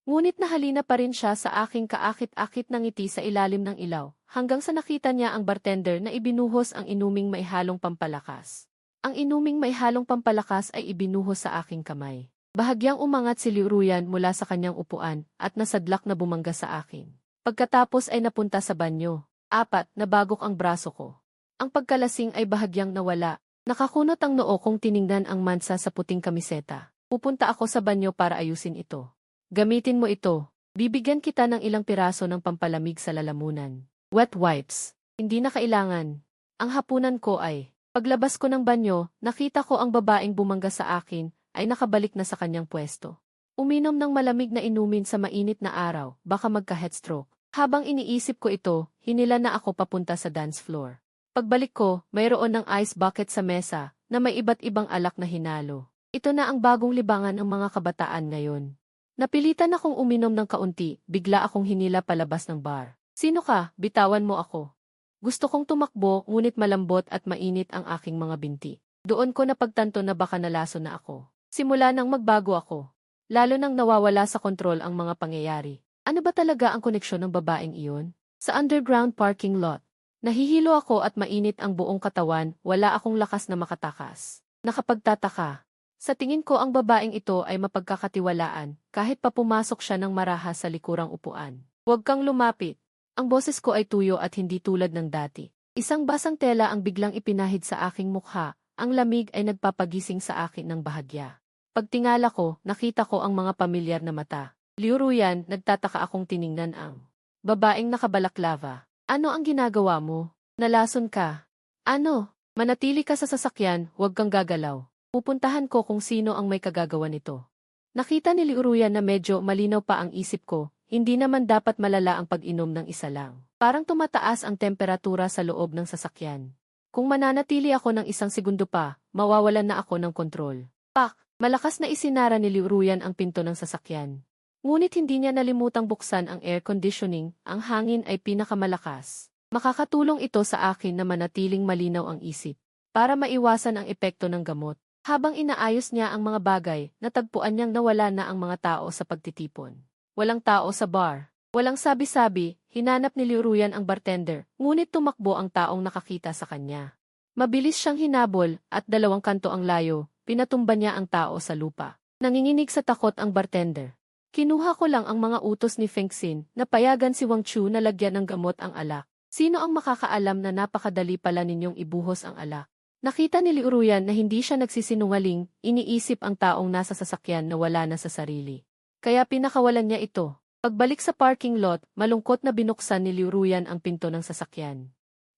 S1: Ngunit nahalina pa rin siya sa aking kaakit-akit na ngiti sa ilalim ng ilaw, hanggang sa nakita niya ang bartender na ibinuhos ang inuming may halong pampalakas. Ang inuming may halong pampalakas ay ibinuhos sa aking kamay. Bahagyang umangat si Liu Ruyan mula sa kanyang upuan at nasadlak na bumangga sa akin. Pagkatapos ay napunta sa banyo. 4, nabagok ang braso ko. Ang pagkalasing ay bahagyang nawala. Nakakunot ang noo kong tiningnan ang mansa sa puting kamiseta. Pupunta ako sa banyo para ayusin ito. Gamitin mo ito. Bibigyan kita ng ilang piraso ng pampalamig sa lalamunan. Wet wipes. Hindi na kailangan. Ang hapunan ko ay, paglabas ko ng banyo, nakita ko ang babaeng bumangga sa akin, ay nakabalik na sa kanyang pwesto. Uminom ng malamig na inumin sa mainit na araw, baka magka-headstroke. Habang iniisip ko ito, hinila na ako papunta sa dance floor. Pagbalik ko, mayroon ng ice bucket sa mesa, na may iba't ibang alak na hinalo. Ito na ang bagong libangan ng mga kabataan ngayon. Napilitan akong uminom ng kaunti, bigla akong hinila palabas ng bar. Sino ka? Bitawan mo ako. Gusto kong tumakbo, ngunit malambot at mainit ang aking mga binti. Doon ko napagtanto na baka nalaso na ako. Simula nang magbago ako. Lalo nang nawawala sa kontrol ang mga pangyayari. Ano ba talaga ang koneksyon ng babaeng iyon? Sa underground parking lot. Nahihilo ako at mainit ang buong katawan, wala akong lakas na makatakas. Nakapagtataka. Sa tingin ko ang babaeng ito ay mapagkakatiwalaan, kahit pa pumasok siya ng marahas sa likurang upuan. Huwag kang lumapit. Ang boses ko ay tuyo at hindi tulad ng dati. Isang basang tela ang biglang ipinahid sa aking mukha, ang lamig ay nagpapagising sa akin ng bahagya. Pagtingala ko, nakita ko ang mga pamilyar na mata. Liu Ruyan, nagtataka akong tiningnan ang babaeng nakabalaklava. Ano ang ginagawa mo? Nalason ka. Ano? Manatili ka sa sasakyan, huwag kang gagalaw. Pupuntahan ko kung sino ang may kagagawa nito. Nakita ni Liu Ruyan na medyo malinaw pa ang isip ko, hindi naman dapat malala ang pag-inom ng isa lang. Parang tumataas ang temperatura sa loob ng sasakyan. Kung mananatili ako ng isang segundo pa, mawawalan na ako ng kontrol. Pak! Malakas na isinara ni Liu Ruyan ang pinto ng sasakyan. Ngunit hindi niya nalimutang buksan ang air conditioning, ang hangin ay pinakamalakas. Makakatulong ito sa akin na manatiling malinaw ang isip, para maiwasan ang epekto ng gamot. Habang inaayos niya ang mga bagay, natagpuan niyang nawala na ang mga tao sa pagtitipon. Walang tao sa bar. Walang sabi-sabi, hinanap ni Liu Ruyan ang bartender, ngunit tumakbo ang taong nakakita sa kanya. Mabilis siyang hinabol, at 2 kanto ang layo. Pinatumba niya ang tao sa lupa. Nanginginig sa takot ang bartender. Kinuha ko lang ang mga utos ni Feng Xin na payagan si Wang Chu na lagyan ng gamot ang alak. Sino ang makakaalam na napakadali pala ninyong ibuhos ang alak? Nakita ni Liu Ruyan na hindi siya nagsisinungaling, iniisip ang taong nasa sasakyan na wala na sa sarili. Kaya pinakawalan niya ito. Pagbalik sa parking lot, malungkot na binuksan ni Liu Ruyan ang pinto ng sasakyan.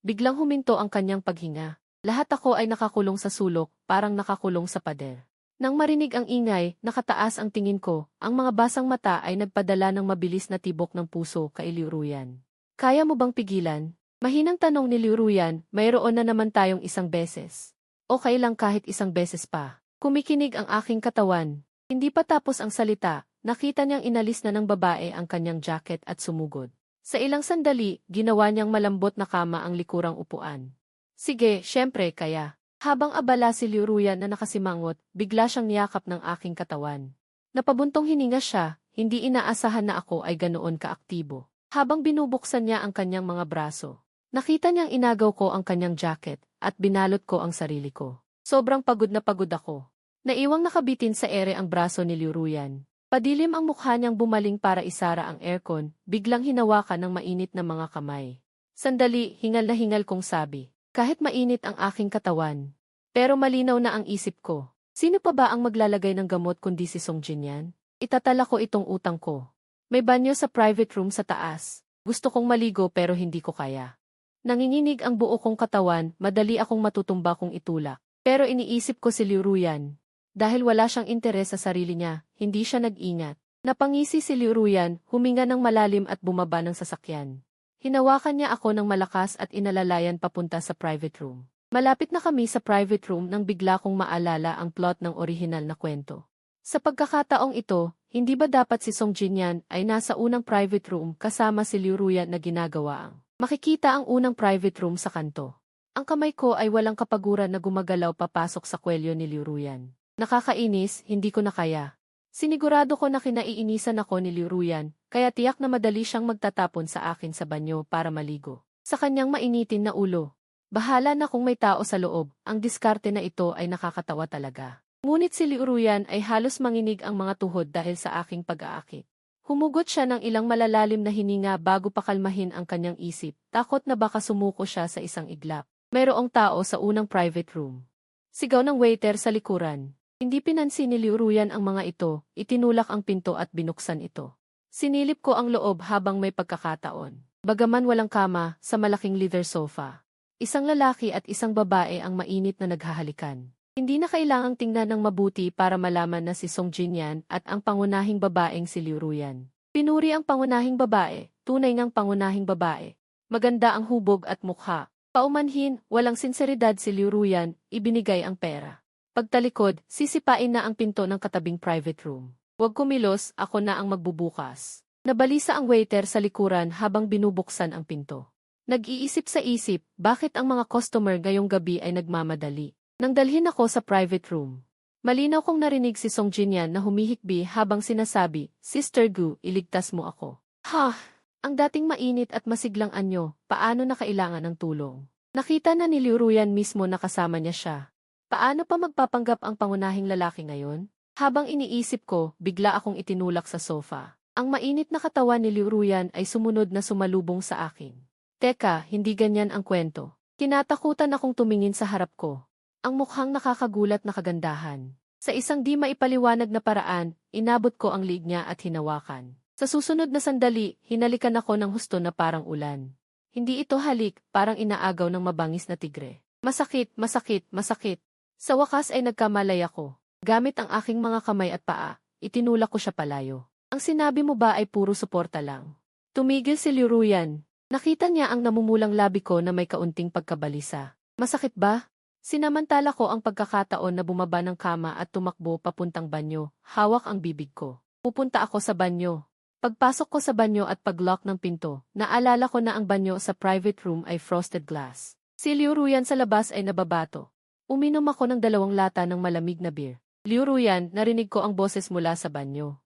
S1: Biglang huminto ang kanyang paghinga. Lahat ako ay nakakulong sa sulok, parang nakakulong sa pader. Nang marinig ang ingay, nakataas ang tingin ko, ang mga basang mata ay nagpadala ng mabilis na tibok ng puso kay Liu Ruyan. Kaya mo bang pigilan? Mahinang tanong ni Liu Ruyan, mayroon na naman tayong isang beses. Okay lang kahit isang beses pa. Kumikinig ang aking katawan. Hindi pa tapos ang salita, nakita niyang inalis na ng babae ang kanyang jacket at sumugod. Sa ilang sandali, ginawa niyang malambot na kama ang likurang upuan. Sige, syempre, kaya. Habang abala si Liu Ruyan na nakasimangot, bigla siyang niyakap ng aking katawan. Napabuntong hininga siya, hindi inaasahan na ako ay ganoon kaaktibo. Habang binubuksan niya ang kanyang mga braso, nakita niyang inagaw ko ang kanyang jacket, at binalot ko ang sarili ko. Sobrang pagod na pagod ako. Naiwang nakabitin sa ere ang braso ni Liu Ruyan. Padilim ang mukha niyang bumaling para isara ang aircon, biglang hinawakan ng mainit na mga kamay. Sandali, hingal na hingal kong sabi. Kahit mainit ang aking katawan. Pero malinaw na ang isip ko. Sino pa ba ang maglalagay ng gamot kundi si Song Jin yan? Itatala ko itong utang ko. May banyo sa private room sa taas. Gusto kong maligo pero hindi ko kaya. Nanginginig ang buo kong katawan, madali akong matutumba kung itulak. Pero iniisip ko si Liu Ruyan. Dahil wala siyang interes sa sarili niya, hindi siya nag-ingat. Napangisi si Liu Ruyan, huminga ng malalim at bumaba ng sasakyan. Hinawakan niya ako ng malakas at inalalayan papunta sa private room. Malapit na kami sa private room nang bigla kong maalala ang plot ng orihinal na kwento. Sa pagkakataong ito, hindi ba dapat si Song Jinyan ay nasa unang private room kasama si Liu Ruyan na ginagawa ang makikita ang unang private room sa kanto. Ang kamay ko ay walang kapaguran na gumagalaw papasok sa kwelyo ni Liu Ruyan. Nakakainis, hindi ko na kaya. Sinigurado ko na kinaiinisan ako ni Liu Ruyan, kaya tiyak na madali siyang magtatapon sa akin sa banyo para maligo. Sa kanyang mainitin na ulo. Bahala na kung may tao sa loob, ang diskarte na ito ay nakakatawa talaga. Ngunit si Liu Ruyan ay halos manginig ang mga tuhod dahil sa aking pag-aakit. Humugot siya ng ilang malalalim na hininga bago pakalmahin ang kanyang isip, takot na baka sumuko siya sa isang iglap. Mayroong tao sa unang private room. Sigaw ng waiter sa likuran. Hindi pinansin ni Liu Ruyan ang mga ito, itinulak ang pinto at binuksan ito. Sinilip ko ang loob habang may pagkakataon. Bagaman walang kama, sa malaking leather sofa. Isang lalaki at isang babae ang mainit na naghahalikan. Hindi na kailangang tingnan ng mabuti para malaman na si Song Jinyan at ang pangunahing babaeng si Liu Ruyan. Pinuri ang pangunahing babae, tunay ngang pangunahing babae. Maganda ang hubog at mukha. Paumanhin, walang sinseridad si Liu Ruyan, ibinigay ang pera. Pagtalikod, sisipain na ang pinto ng katabing private room. Huwag kumilos, ako na ang magbubukas. Nabalisa ang waiter sa likuran habang binubuksan ang pinto. Nag-iisip sa isip, bakit ang mga customer ngayong gabi ay nagmamadali? Nang dalhin ako sa private room. Malinaw kong narinig si Song Jinyan na humihikbi habang sinasabi, Sister Gu, iligtas mo ako. Ha! Ang dating mainit at masiglang anyo, paano na kailangan ng tulong? Nakita na ni Liu Ruyan mismo na kasama niya siya. Paano pa magpapanggap ang pangunahing lalaki ngayon? Habang iniisip ko, bigla akong itinulak sa sofa. Ang mainit na katawan ni Liu Ruyan ay sumunod na sumalubong sa akin. Teka, hindi ganyan ang kwento. Kinatakutan akong tumingin sa harap ko. Ang mukhang nakakagulat na kagandahan. Sa isang di maipaliwanag na paraan, inabot ko ang liig niya at hinawakan. Sa susunod na sandali, hinalikan ako ng husto na parang ulan. Hindi ito halik, parang inaagaw ng mabangis na tigre. Masakit, masakit, masakit. Sa wakas ay nagkamalay ako. Gamit ang aking mga kamay at paa, itinulak ko siya palayo. Ang sinabi mo ba ay puro suporta lang? Tumigil si Liu Ruyan. Nakita niya ang namumulang labi ko na may kaunting pagkabalisa. Masakit ba? Sinamantala ko ang pagkakataon na bumaba ng kama at tumakbo papuntang banyo, hawak ang bibig ko. Pupunta ako sa banyo. Pagpasok ko sa banyo at paglock ng pinto, naalala ko na ang banyo sa private room ay frosted glass. Si Liu Ruyan sa labas ay nababato. Uminom ako ng 2 lata ng malamig na beer. Liu Ruyan, narinig ko ang boses mula sa banyo.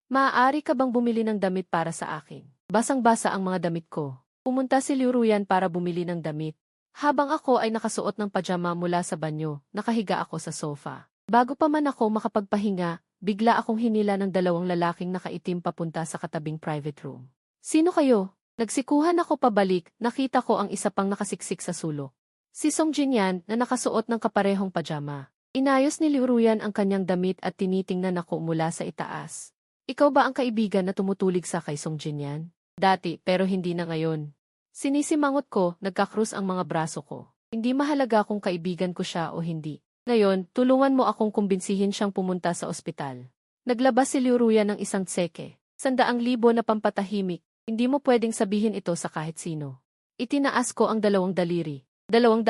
S1: Maaari ka bang bumili ng damit para sa akin? Basang-basa ang mga damit ko. Pumunta si Liu Ruyan para bumili ng damit. Habang ako ay nakasuot ng pajama mula sa banyo, nakahiga ako sa sofa. Bago pa man ako makapagpahinga, bigla akong hinila ng 2 lalaking nakaitim papunta sa katabing private room. Sino kayo? Nagsikuhan ako pabalik, nakita ko ang isa pang nakasiksik sa sulok. Si Song Jinyan na nakasuot ng kaparehong pajama. Inayos ni Liu Ruyan ang kanyang damit at tinitingnan ako mula sa itaas. Ikaw ba ang kaibigan na tumutulig sa kay Song Jinyan? Dati, pero hindi na ngayon. Sinisimangot ko, nagkakrus ang mga braso ko. Hindi mahalaga kung kaibigan ko siya o hindi. Ngayon, tulungan mo akong kumbinsihin siyang pumunta sa ospital. Naglabas si Liu Ruyan ng isang tseke. 100,000 na pampatahimik. Hindi mo pwedeng sabihin ito sa kahit sino. Itinaas ko ang 2 daliri. 200,000.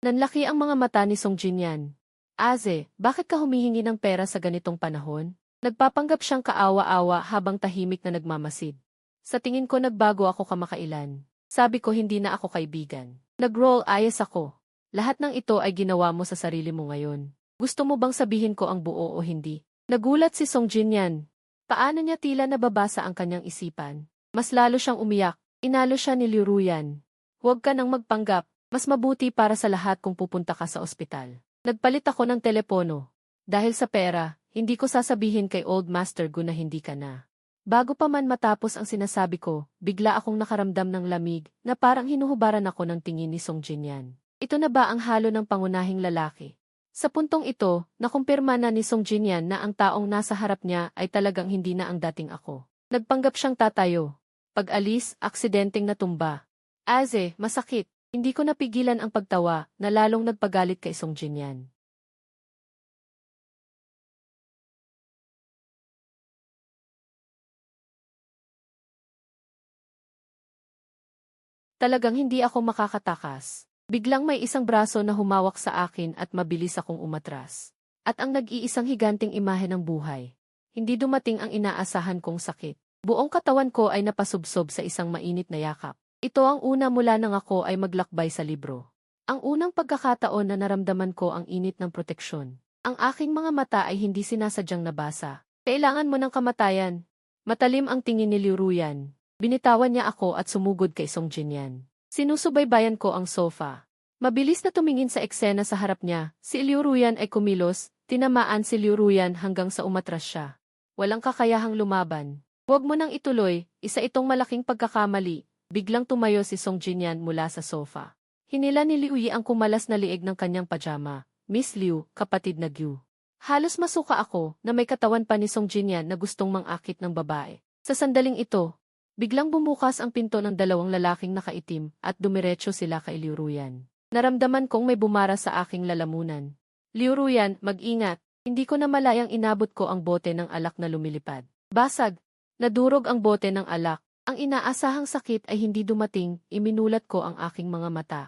S1: Nanlaki ang mga mata ni Song Jinyan. Aze, bakit ka humihingi ng pera sa ganitong panahon? Nagpapanggap siyang kaawa-awa habang tahimik na nagmamasid. Sa tingin ko nagbago ako kamakailan. Sabi ko hindi na ako kaibigan. Nag-roll ayos ako. Lahat ng ito ay ginawa mo sa sarili mo ngayon. Gusto mo bang sabihin ko ang buo o hindi? Nagulat si Song Jinyan. Paano niya tila nababasa ang kanyang isipan? Mas lalo siyang umiyak. Inalo siya ni Liu Ruyan. Huwag ka nang magpanggap. Mas mabuti para sa lahat kung pupunta ka sa ospital. Nagpalit ako ng telepono. Dahil sa pera, hindi ko sasabihin kay Old Master Gu na hindi ka na. Bago pa man matapos ang sinasabi ko, bigla akong nakaramdam ng lamig na parang hinuhubaran ako ng tingin ni Song Jinyan. Ito na ba ang halo ng pangunahing lalaki? Sa puntong ito, nakumpirma na ni Song Jinyan na ang taong nasa harap niya ay talagang hindi na ang dating ako. Nagpanggap siyang tatayo. Pag-alis, aksidenteng natumba. Aze, masakit. Hindi ko napigilan ang pagtawa na lalong nagpagalit kay Song Jinyan. Talagang hindi ako makakatakas. Biglang may isang braso na humawak sa akin at mabilis akong umatras. At ang nag-iisang higanting imahe ng buhay. Hindi dumating ang inaasahan kong sakit. Buong katawan ko ay napasubsob sa isang mainit na yakap. Ito ang una mula nang ako ay maglakbay sa libro. Ang unang pagkakataon na naramdaman ko ang init ng proteksyon. Ang aking mga mata ay hindi sinasadyang nabasa. Kailangan mo ng kamatayan. Matalim ang tingin ni Liu Ruyan. Binitawan niya ako at sumugod kay Song Jinyan. Sinusubaybayan ko ang sofa. Mabilis na tumingin sa eksena sa harap niya, si Liu Ruyan ay kumilos, tinamaan si Liu Ruyan hanggang sa umatras siya. Walang kakayahang lumaban. Huwag mo nang ituloy, isa itong malaking pagkakamali. Biglang tumayo si Song Jinyan mula sa sofa. Hinila ni Liu Yi ang kumalas na liig ng kanyang pajama. Miss Liu, kapatid na Gyu. Halos masuka ako na may katawan pa ni Song Jinyan na gustong mangakit ng babae. Sa sandaling ito, biglang bumukas ang pinto ng dalawang lalaking nakaitim at dumiretso sila kay Liu Ruyan. Naramdaman kong may bumara sa aking lalamunan. Liu Ruyan, mag-ingat. Hindi ko na malayang inabot ko ang bote ng alak na lumilipad. Basag. Nadurog ang bote ng alak. Ang inaasahang sakit ay hindi dumating, iminulat ko ang aking mga mata.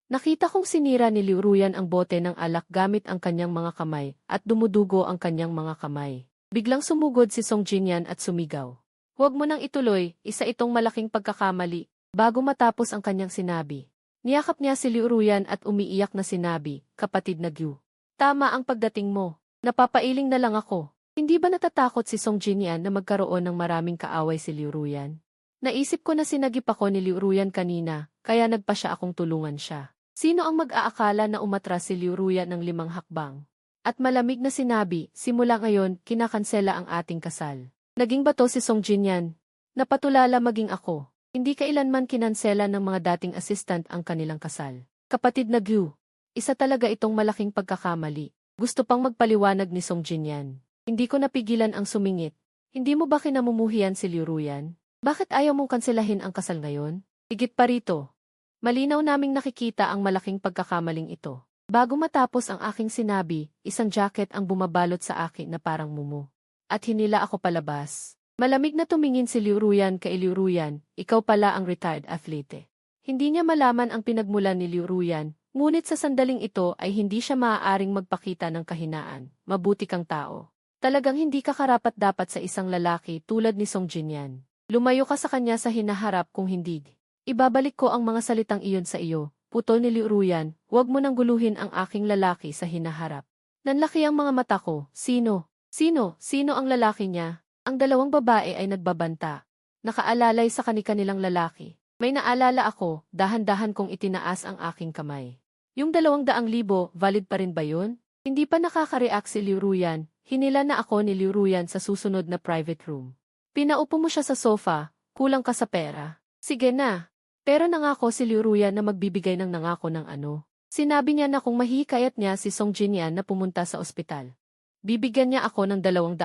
S1: Nakita kong sinira ni Liu Ruyan ang bote ng alak gamit ang kanyang mga kamay at dumudugo ang kanyang mga kamay. Biglang sumugod si Song Jinyan at sumigaw. Huwag mo nang ituloy, isa itong malaking pagkakamali. Bago matapos ang kanyang sinabi. Niyakap niya si Liu Ruyan at umiiyak na sinabi, kapatid na Gyu. Tama ang pagdating mo. Napapailing na lang ako. Hindi ba natatakot si Song Jinyan na magkaroon ng maraming kaaway si Liu Ruyan? Naisip ko na sinagip ako ni Liu Ruyan kanina, kaya nagpa siya akong tulungan siya. Sino ang mag-aakala na umatras si Liu Ruyan ng 5 hakbang? At malamig na sinabi, simula ngayon, kinakansela ang ating kasal. Naging bato si Song Jinyan. Napatulala maging ako. Hindi kailanman kinansela ng mga dating assistant ang kanilang kasal. Kapatid na Gyu. Isa talaga itong malaking pagkakamali. Gusto pang magpaliwanag ni Song Jinyan. Hindi ko napigilan ang sumingit. Hindi mo ba kinamumuhian si Liu Ruyan? Bakit ayaw mong kanselahin ang kasal ngayon? Higit pa rito. Malinaw naming nakikita ang malaking pagkakamaling ito. Bago matapos ang aking sinabi, isang jacket ang bumabalot sa akin na parang mumu. At hinila ako palabas. Malamig na tumingin si Liu Ruyan kay Liu Ruyan, ikaw pala ang retired athlete. Hindi niya malaman ang pinagmulan ni Liu Ruyan, ngunit sa sandaling ito ay hindi siya maaaring magpakita ng kahinaan. Mabuti kang tao. Talagang hindi ka karapat-dapat sa isang lalaki tulad ni Song Jinyan. Lumayo ka sa kanya sa hinaharap kung hindi. Ibabalik ko ang mga salitang iyon sa iyo, putol ni Liu Ruyan, huwag mo nang guluhin ang aking lalaki sa hinaharap. Nanlaki ang mga mata ko, sino? Sino ang lalaki niya? Ang dalawang babae ay nagbabanta. Nakaalalay sa kanilang lalaki. May naalala ako, dahan-dahan kong itinaas ang aking kamay. Yung 200,000, valid pa rin ba yun? Hindi pa nakaka-react si Liu Ruyan, hinila na ako ni Liu Ruyan sa susunod na private room. Pinaupo mo siya sa sofa, kulang ka sa pera. Sige na. Pero nangako si Liu Ruyan na magbibigay ng nangako ng ano. Sinabi niya na kung mahihikayat niya si Song Jinyan na pumunta sa ospital. Bibigyan niya ako ng 200,000.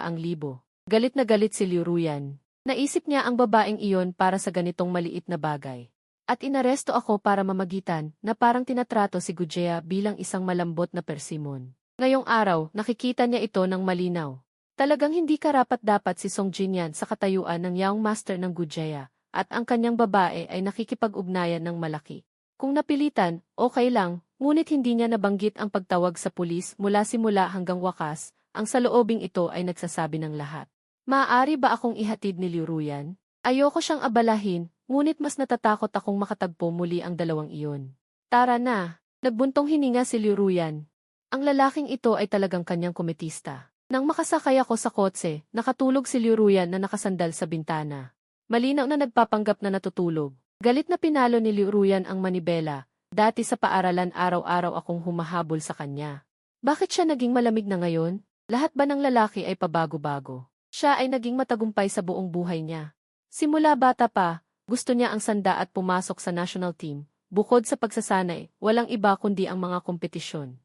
S1: Galit na galit si Liu Ruyan. Naisip niya ang babaeng iyon para sa ganitong maliit na bagay. At inaresto ako para mamagitan na parang tinatrato si Gujea bilang isang malambot na persimon. Ngayong araw, nakikita niya ito ng malinaw. Talagang hindi karapat-dapat si Song Jinyan sa katayuan ng Young Master ng Gujea, at ang kanyang babae ay nakikipag-ugnayan ng malaki. Kung napilitan, okay lang, ngunit hindi niya nabanggit ang pagtawag sa pulis mula simula hanggang wakas, ang saloobing ito ay nagsasabi ng lahat. Maaari ba akong ihatid ni Liu Ruyan? Ayoko siyang abalahin, ngunit mas natatakot akong makatagpo muli ang dalawang iyon. Tara na, nagbuntong hininga si Liu Ruyan. Ang lalaking ito ay talagang kanyang kometista. Nang makasakay ako sa kotse, nakatulog si Liu Ruyan na nakasandal sa bintana. Malinaw na nagpapanggap na natutulog. Galit na pinalo ni Liu Ruyan ang manibela. Dati sa paaralan araw-araw akong humahabol sa kanya. Bakit siya naging malamig na ngayon? Lahat ba ng lalaki ay pabago-bago? Siya ay naging matagumpay sa buong buhay niya. Simula bata pa, gusto niya ang sanda at pumasok sa national team. Bukod sa pagsasanay, walang iba kundi ang mga kompetisyon.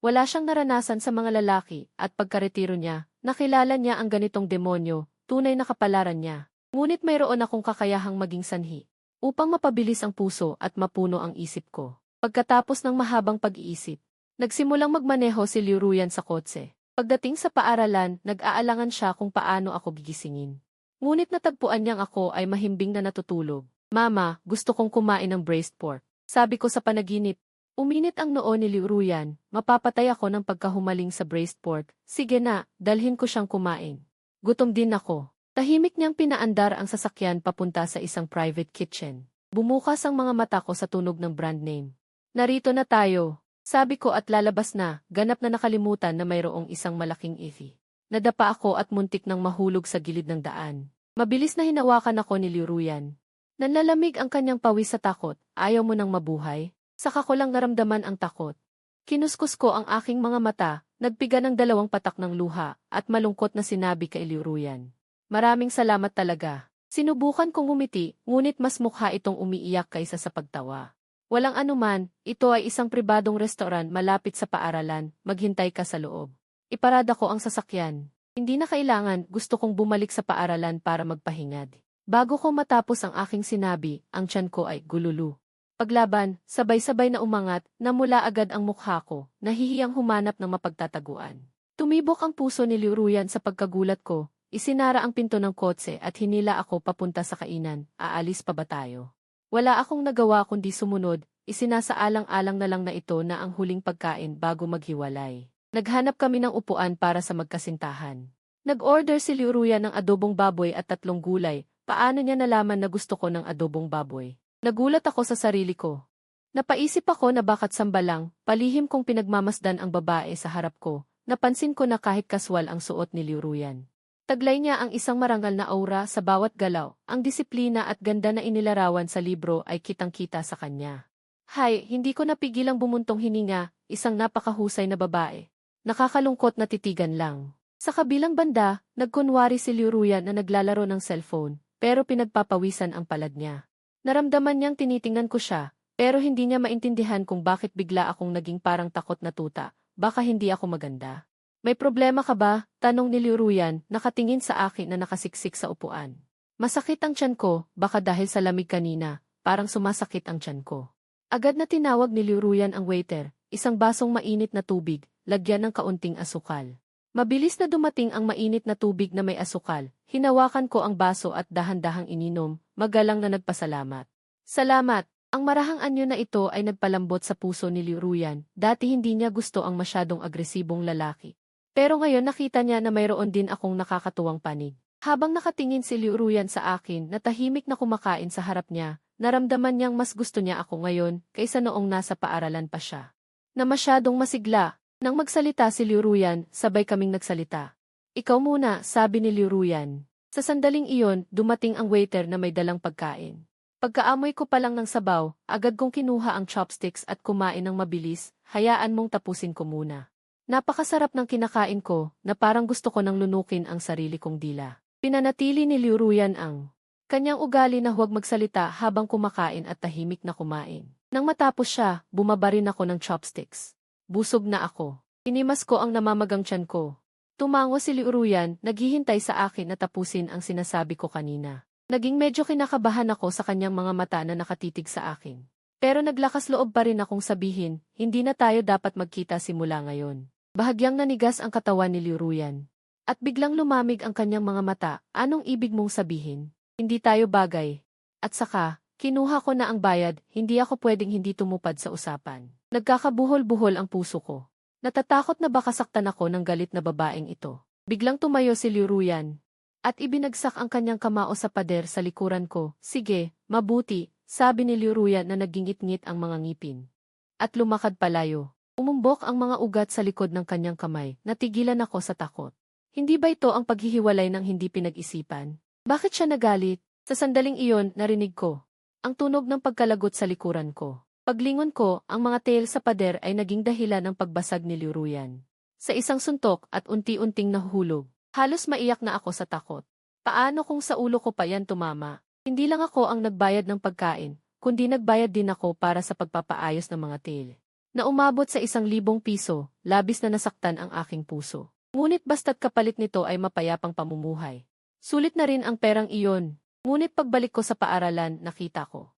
S1: Wala siyang naranasan sa mga lalaki at pagkaretiro niya, nakilala niya ang ganitong demonyo, tunay na kapalaran niya. Ngunit mayroon akong kakayahang maging sanhi upang mapabilis ang puso at mapuno ang isip ko. Pagkatapos ng mahabang pag-iisip, nagsimulang magmaneho si Liu Ruyan sa kotse. Pagdating sa paaralan, nag-aalangan siya kung paano ako gigisingin. Ngunit natagpuan niyang ako ay mahimbing na natutulog. Mama, gusto kong kumain ng braised pork. Sabi ko sa panaginip. Uminit ang noo ni Liu Ruyan, mapapatay ako ng pagkahumaling sa braised pork. Sige na, dalhin ko siyang kumain. Gutom din ako. Tahimik niyang pinaandar ang sasakyan papunta sa isang private kitchen. Bumukas ang mga mata ko sa tunog ng brand name. Narito na tayo. Sabi ko at lalabas na, ganap na nakalimutan na mayroong isang malaking ifi. Nadapa ako at muntik nang mahulog sa gilid ng daan. Mabilis na hinawakan ako ni Liu Ruyan. Nanlalamig ang kanyang pawis sa takot. Ayaw mo nang mabuhay? Saka ko lang naramdaman ang takot. Kinuskus ko ang aking mga mata, nagpiga ng 2 patak ng luha, at malungkot na sinabi kay Liu Ruyan. Maraming salamat talaga. Sinubukan kong umiti, ngunit mas mukha itong umiiyak kaysa sa pagtawa. Walang anuman, ito ay isang pribadong restoran malapit sa paaralan, maghintay ka sa loob. Iparada ko ang sasakyan. Hindi na kailangan, gusto kong bumalik sa paaralan para magpahingad. Bago ko matapos ang aking sinabi, ang tiyan ko ay gululu. Paglaban, sabay-sabay na umangat, namula agad ang mukha ko, nahihiyang humanap ng mapagtataguan. Tumibok ang puso ni Liu Ruyan sa pagkagulat ko, isinara ang pinto ng kotse at hinila ako papunta sa kainan, aalis pa ba tayo? Wala akong nagawa kundi sumunod, isinasaalang-alang na lang na ito na ang huling pagkain bago maghiwalay. Naghanap kami ng upuan para sa magkasintahan. Nag-order si Liu Ruyan ng adobong baboy at 3 gulay, paano niya nalaman na gusto ko ng adobong baboy? Nagulat ako sa sarili ko. Napaisip ako na bakat sambalang, palihim kong pinagmamasdan ang babae sa harap ko, napansin ko na kahit kaswal ang suot ni Liu Ruyan. Taglay niya ang isang marangal na aura sa bawat galaw, ang disiplina at ganda na inilarawan sa libro ay kitang-kita sa kanya. Hay, hindi ko napigilang bumuntong hininga, isang napakahusay na babae. Nakakalungkot na titigan lang. Sa kabilang banda, nagkunwari si Liu Ruyan na naglalaro ng cellphone, pero pinagpapawisan ang palad niya. Naramdaman niyang tinitingnan ko siya, pero hindi niya maintindihan kung bakit bigla akong naging parang takot na tuta, baka hindi ako maganda. May problema ka ba? Tanong ni Liu Ruyan, nakatingin sa akin na nakasiksik sa upuan. Masakit ang tiyan ko, baka dahil sa lamig kanina, parang sumasakit ang tiyan ko. Agad na tinawag ni Liu Ruyan ang waiter, isang basong mainit na tubig, lagyan ng kaunting asukal. Mabilis na dumating ang mainit na tubig na may asukal, hinawakan ko ang baso at dahan-dahang ininom, magalang na nagpasalamat. Salamat! Ang marahang anyo na ito ay nagpalambot sa puso ni Liu Ruyan, dati hindi niya gusto ang masyadong agresibong lalaki. Pero ngayon nakita niya na mayroon din akong nakakatuwang panig. Habang nakatingin si Liu Ruyan sa akin na tahimik na kumakain sa harap niya, naramdaman niyang mas gusto niya ako ngayon kaysa noong nasa paaralan pa siya. Na masyadong masigla. Nang magsalita si Liu Ruyan, sabay kaming nagsalita. Ikaw muna, sabi ni Liu Ruyan. Sa sandaling iyon, dumating ang waiter na may dalang pagkain. Pagkaamoy ko pa lang ng sabaw, agad kong kinuha ang chopsticks at kumain ng mabilis, hayaan mong tapusin ko muna. Napakasarap ng kinakain ko, na parang gusto ko nang lunukin ang sarili kong dila. Pinanatili ni Liu Ruyan ang kanyang ugali na huwag magsalita habang kumakain at tahimik na kumain. Nang matapos siya, bumaba rin ako ng chopsticks. Busog na ako. Inimas ko ang namamagang tiyan ko. Tumango si Liu Ruyan, naghihintay sa akin na tapusin ang sinasabi ko kanina. Naging medyo kinakabahan ako sa kanyang mga mata na nakatitig sa akin. Pero naglakas loob pa rin akong sabihin, hindi na tayo dapat magkita simula ngayon. Bahagyang nanigas ang katawan ni Liu Ruyan. At biglang lumamig ang kanyang mga mata, anong ibig mong sabihin? Hindi tayo bagay. At saka, kinuha ko na ang bayad, hindi ako pwedeng hindi tumupad sa usapan. Nagkakabuhol-buhol ang puso ko. Natatakot na baka saktan ako ng galit na babaeng ito. Biglang tumayo si Liu Ruyan. At ibinagsak ang kanyang kamao sa pader sa likuran ko. Sige, mabuti, sabi ni Liu Ruyan na nagingit-ngit ang mga ngipin. At lumakad palayo. Umumbok ang mga ugat sa likod ng kanyang kamay. Natigilan ako sa takot. Hindi ba ito ang paghihiwalay ng hindi pinag-isipan? Bakit siya nagalit? Sa sandaling iyon, narinig ko ang tunog ng pagkalagot sa likuran ko. Paglingon ko, ang mga tail sa pader ay naging dahilan ng pagbasag ni Liu Ruyan. Sa isang suntok at unti-unting nahuhulog, halos maiyak na ako sa takot. Paano kung sa ulo ko pa yan tumama? Hindi lang ako ang nagbayad ng pagkain, kundi nagbayad din ako para sa pagpapaayos ng mga tail. Na umabot sa 1,000 piso, labis na nasaktan ang aking puso. Ngunit basta't kapalit nito ay mapayapang pamumuhay. Sulit na rin ang perang iyon. Ngunit pagbalik ko sa paaralan, nakita ko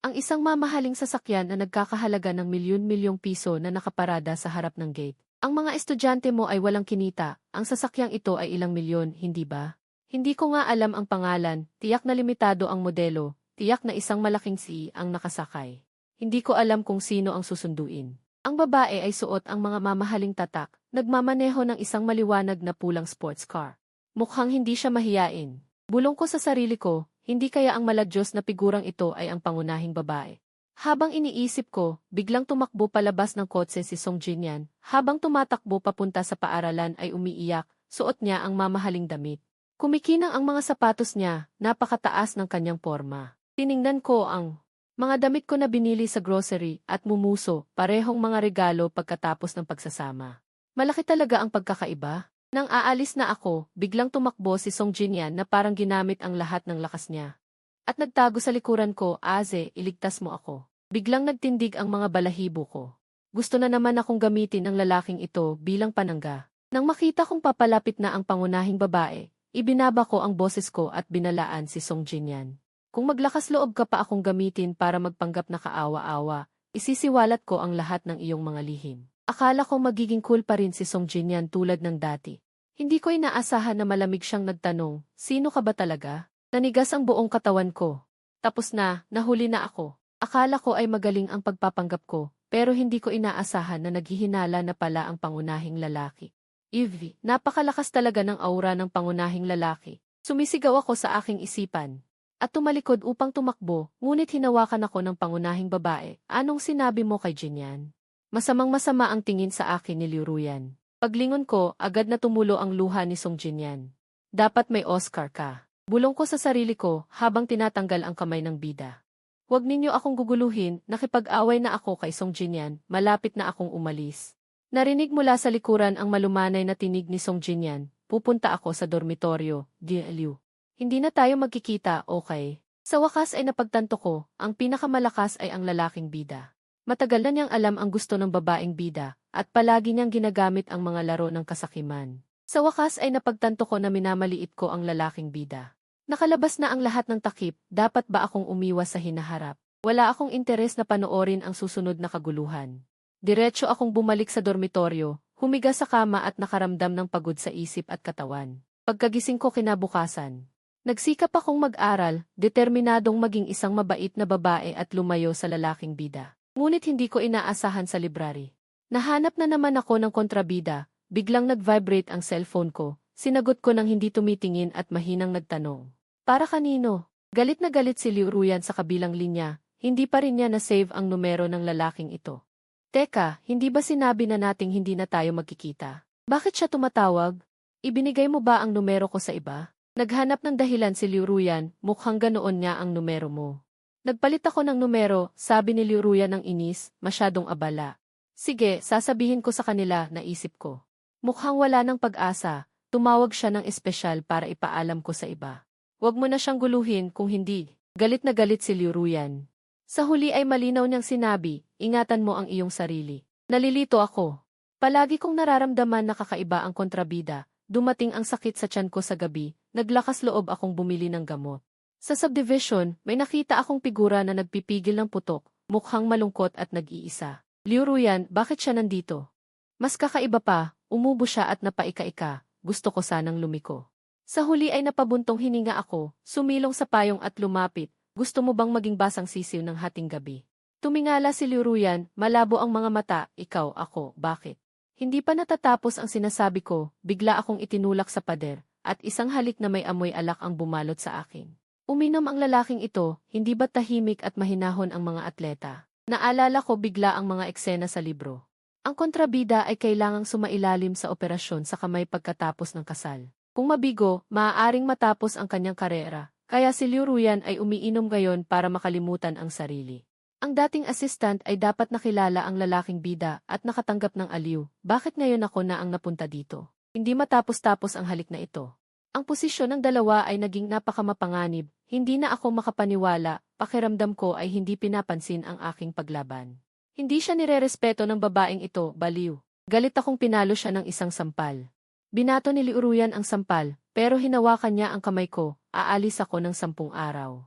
S1: ang isang mamahaling sasakyan na nagkakahalaga ng milyon-milyong piso na nakaparada sa harap ng gate. Ang mga estudyante mo ay walang kinita, ang sasakyang ito ay ilang milyon, hindi ba? Hindi ko nga alam ang pangalan, tiyak na limitado ang modelo, tiyak na isang malaking C ang nakasakay. Hindi ko alam kung sino ang susunduin. Ang babae ay suot ang mga mamahaling tatak, nagmamaneho ng isang maliwanag na pulang sports car. Mukhang hindi siya mahiyain. Bulong ko sa sarili ko, hindi kaya ang maladyos na figurang ito ay ang pangunahing babae. Habang iniisip ko, biglang tumakbo palabas ng kotse si Song Jinyan. Habang tumatakbo papunta sa paaralan ay umiiyak, suot niya ang mamahaling damit. Kumikinang ang mga sapatos niya, napakataas ng kanyang porma. Tiningnan ko ang mga damit ko na binili sa grocery at mumuso, parehong mga regalo pagkatapos ng pagsasama. Malaki talaga ang pagkakaiba. Nang aalis na ako, biglang tumakbo si Song Jinyan na parang ginamit ang lahat ng lakas niya. At nagtago sa likuran ko, Aze, iligtas mo ako. Biglang nagtindig ang mga balahibo ko. Gusto na naman akong gamitin ang lalaking ito bilang panangga. Nang makita kong papalapit na ang pangunahing babae, ibinaba ko ang boses ko at binalaan si Song Jinyan. Kung maglakas loob ka pa akong gamitin para magpanggap na kaawa-awa, isisiwalat ko ang lahat ng iyong mga lihim. Akala ko magiging cool pa rin si Song Jinyan tulad ng dati. Hindi ko inaasahan na malamig siyang nagtanong, sino ka ba talaga? Nanigas ang buong katawan ko. Tapos na, nahuli na ako. Akala ko ay magaling ang pagpapanggap ko, pero hindi ko inaasahan na naghihinala na pala ang pangunahing lalaki. Evie, napakalakas talaga ng aura ng pangunahing lalaki. Sumisigaw ako sa aking isipan. At tumalikod upang tumakbo, ngunit hinawakan ako ng pangunahing babae. Anong sinabi mo kay Jinyan? Masamang-masama ang tingin sa akin ni Liu Ruyan. Paglingon ko, agad na tumulo ang luha ni Song Jinyan. Dapat may Oscar ka. Bulong ko sa sarili ko habang tinatanggal ang kamay ng bida. Huwag ninyo akong guguluhin, nakipag-away na ako kay Song Jinyan, malapit na akong umalis. Narinig mula sa likuran ang malumanay na tinig ni Song Jinyan, pupunta ako sa dormitoryo, Liu. Hindi na tayo magkikita, okay? Sa wakas ay napagtanto ko, ang pinakamalakas ay ang lalaking bida. Matagal na niyang alam ang gusto ng babaeng bida, at palagi niyang ginagamit ang mga laro ng kasakiman. Sa wakas ay napagtanto ko na minamaliit ko ang lalaking bida. Nakalabas na ang lahat ng takip, dapat ba akong umiwas sa hinaharap? Wala akong interes na panoorin ang susunod na kaguluhan. Diretso akong bumalik sa dormitoryo, humiga sa kama at nakaramdam ng pagod sa isip at katawan. Pagkagising ko kinabukasan, nagsikap akong mag-aral, determinadong maging isang mabait na babae at lumayo sa lalaking bida. Ngunit hindi ko inaasahan sa library. Nahanap na naman ako ng kontrabida, biglang nag-vibrate ang cellphone ko, sinagot ko nang hindi tumitingin at mahinang nagtanong. Para kanino? Galit na galit si Liu Ruyan sa kabilang linya, hindi pa rin niya na-save ang numero ng lalaking ito. Teka, hindi ba sinabi na nating hindi na tayo magkikita? Bakit siya tumatawag? Ibinigay mo ba ang numero ko sa iba? Naghanap ng dahilan si Liu Ruyan, mukhang ganoon nga ang numero mo. Nagpalit ako ng numero, sabi ni Liu Ruyan ng inis, masyadong abala. Sige, sasabihin ko sa kanila, naisip ko. Mukhang wala ng pag-asa, tumawag siya ng espesyal para ipaalam ko sa iba. Huwag mo na siyang guluhin kung hindi. Galit na galit si Liu Ruyan. Sa huli ay malinaw niyang sinabi, ingatan mo ang iyong sarili. Nalilito ako. Palagi kong nararamdaman na kakaiba ang kontrabida. Dumating ang sakit sa tiyan ko sa gabi, naglakas loob akong bumili ng gamot. Sa subdivision, may nakita akong figura na nagpipigil ng putok, mukhang malungkot at nag-iisa. Liu Ruyan, bakit siya nandito? Mas kakaiba pa, umubo siya at napaika-ika, gusto ko sanang lumiko. Sa huli ay napabuntong hininga ako, sumilong sa payong at lumapit, gusto mo bang maging basang sisiw ng hating gabi? Tumingala si Liu Ruyan, malabo ang mga mata, ikaw, ako, bakit? Hindi pa natatapos ang sinasabi ko, bigla akong itinulak sa pader, at isang halik na may amoy alak ang bumalot sa akin. Uminom ang lalaking ito, hindi ba tahimik at mahinahon ang mga atleta? Naalala ko bigla ang mga eksena sa libro. Ang kontrabida ay kailangang sumailalim sa operasyon sa kamay pagkatapos ng kasal. Kung mabigo, maaaring matapos ang kanyang karera, kaya si Liu Ruyan ay umiinom ngayon para makalimutan ang sarili. Ang dating assistant ay dapat nakilala ang lalaking bida at nakatanggap ng aliw. Bakit ngayon ako na ang napunta dito? Hindi matapos-tapos ang halik na ito. Ang posisyon ng dalawa ay naging napakamapanganib, hindi na ako makapaniwala, pakiramdam ko ay hindi pinapansin ang aking paglaban. Hindi siya nirerespeto ng babaeng ito, baliw. Galit akong pinalo siya ng isang sampal. Binato ni Liu Ruyan ang sampal, pero hinawakan niya ang kamay ko, aalis ako ng 10 araw.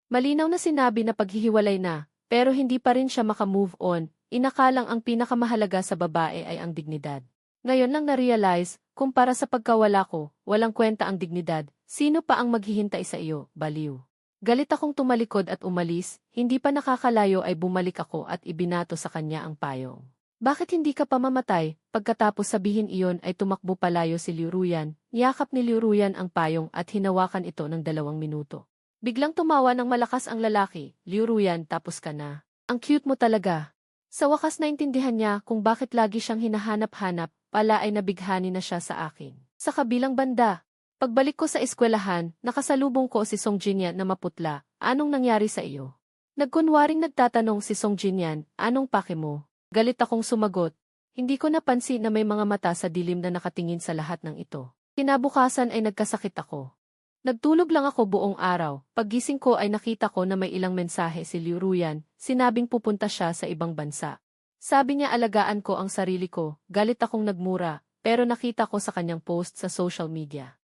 S1: Malinaw na sinabi na paghihiwalay na, pero hindi pa rin siya makamove on, inakalang ang pinakamahalaga sa babae ay ang dignidad. Ngayon lang na-realize, kung para sa pagkawala ko, walang kwenta ang dignidad, sino pa ang maghihintay sa iyo, baliw. Galit akong tumalikod at umalis, hindi pa nakakalayo ay bumalik ako at ibinato sa kanya ang payong. Bakit hindi ka pa mamatay? Pagkatapos sabihin iyon ay tumakbo palayo si Liu Ruyan, niyakap ni Liu Ruyan ang payong at hinawakan ito ng 2 minuto. Biglang tumawa ng malakas ang lalaki, Liu Ruyan, tapos ka na. Ang cute mo talaga. Sa wakas naintindihan niya kung bakit lagi siyang hinahanap-hanap, pala ay nabighani na siya sa akin. Sa kabilang banda, pagbalik ko sa eskwelahan, nakasalubong ko si Song Jinyan na maputla, anong nangyari sa iyo? Nagkunwaring nagtatanong si Song Jinyan, anong pake mo? Galit akong sumagot. Hindi ko napansin na may mga mata sa dilim na nakatingin sa lahat ng ito. Kinabukasan ay nagkasakit ako. Nagtulog lang ako buong araw. Paggising ko ay nakita ko na may ilang mensahe si Liu Ruyan, sinabing pupunta siya sa ibang bansa. Sabi niya alagaan ko ang sarili ko, galit akong nagmura, pero nakita ko sa kanyang post sa social media.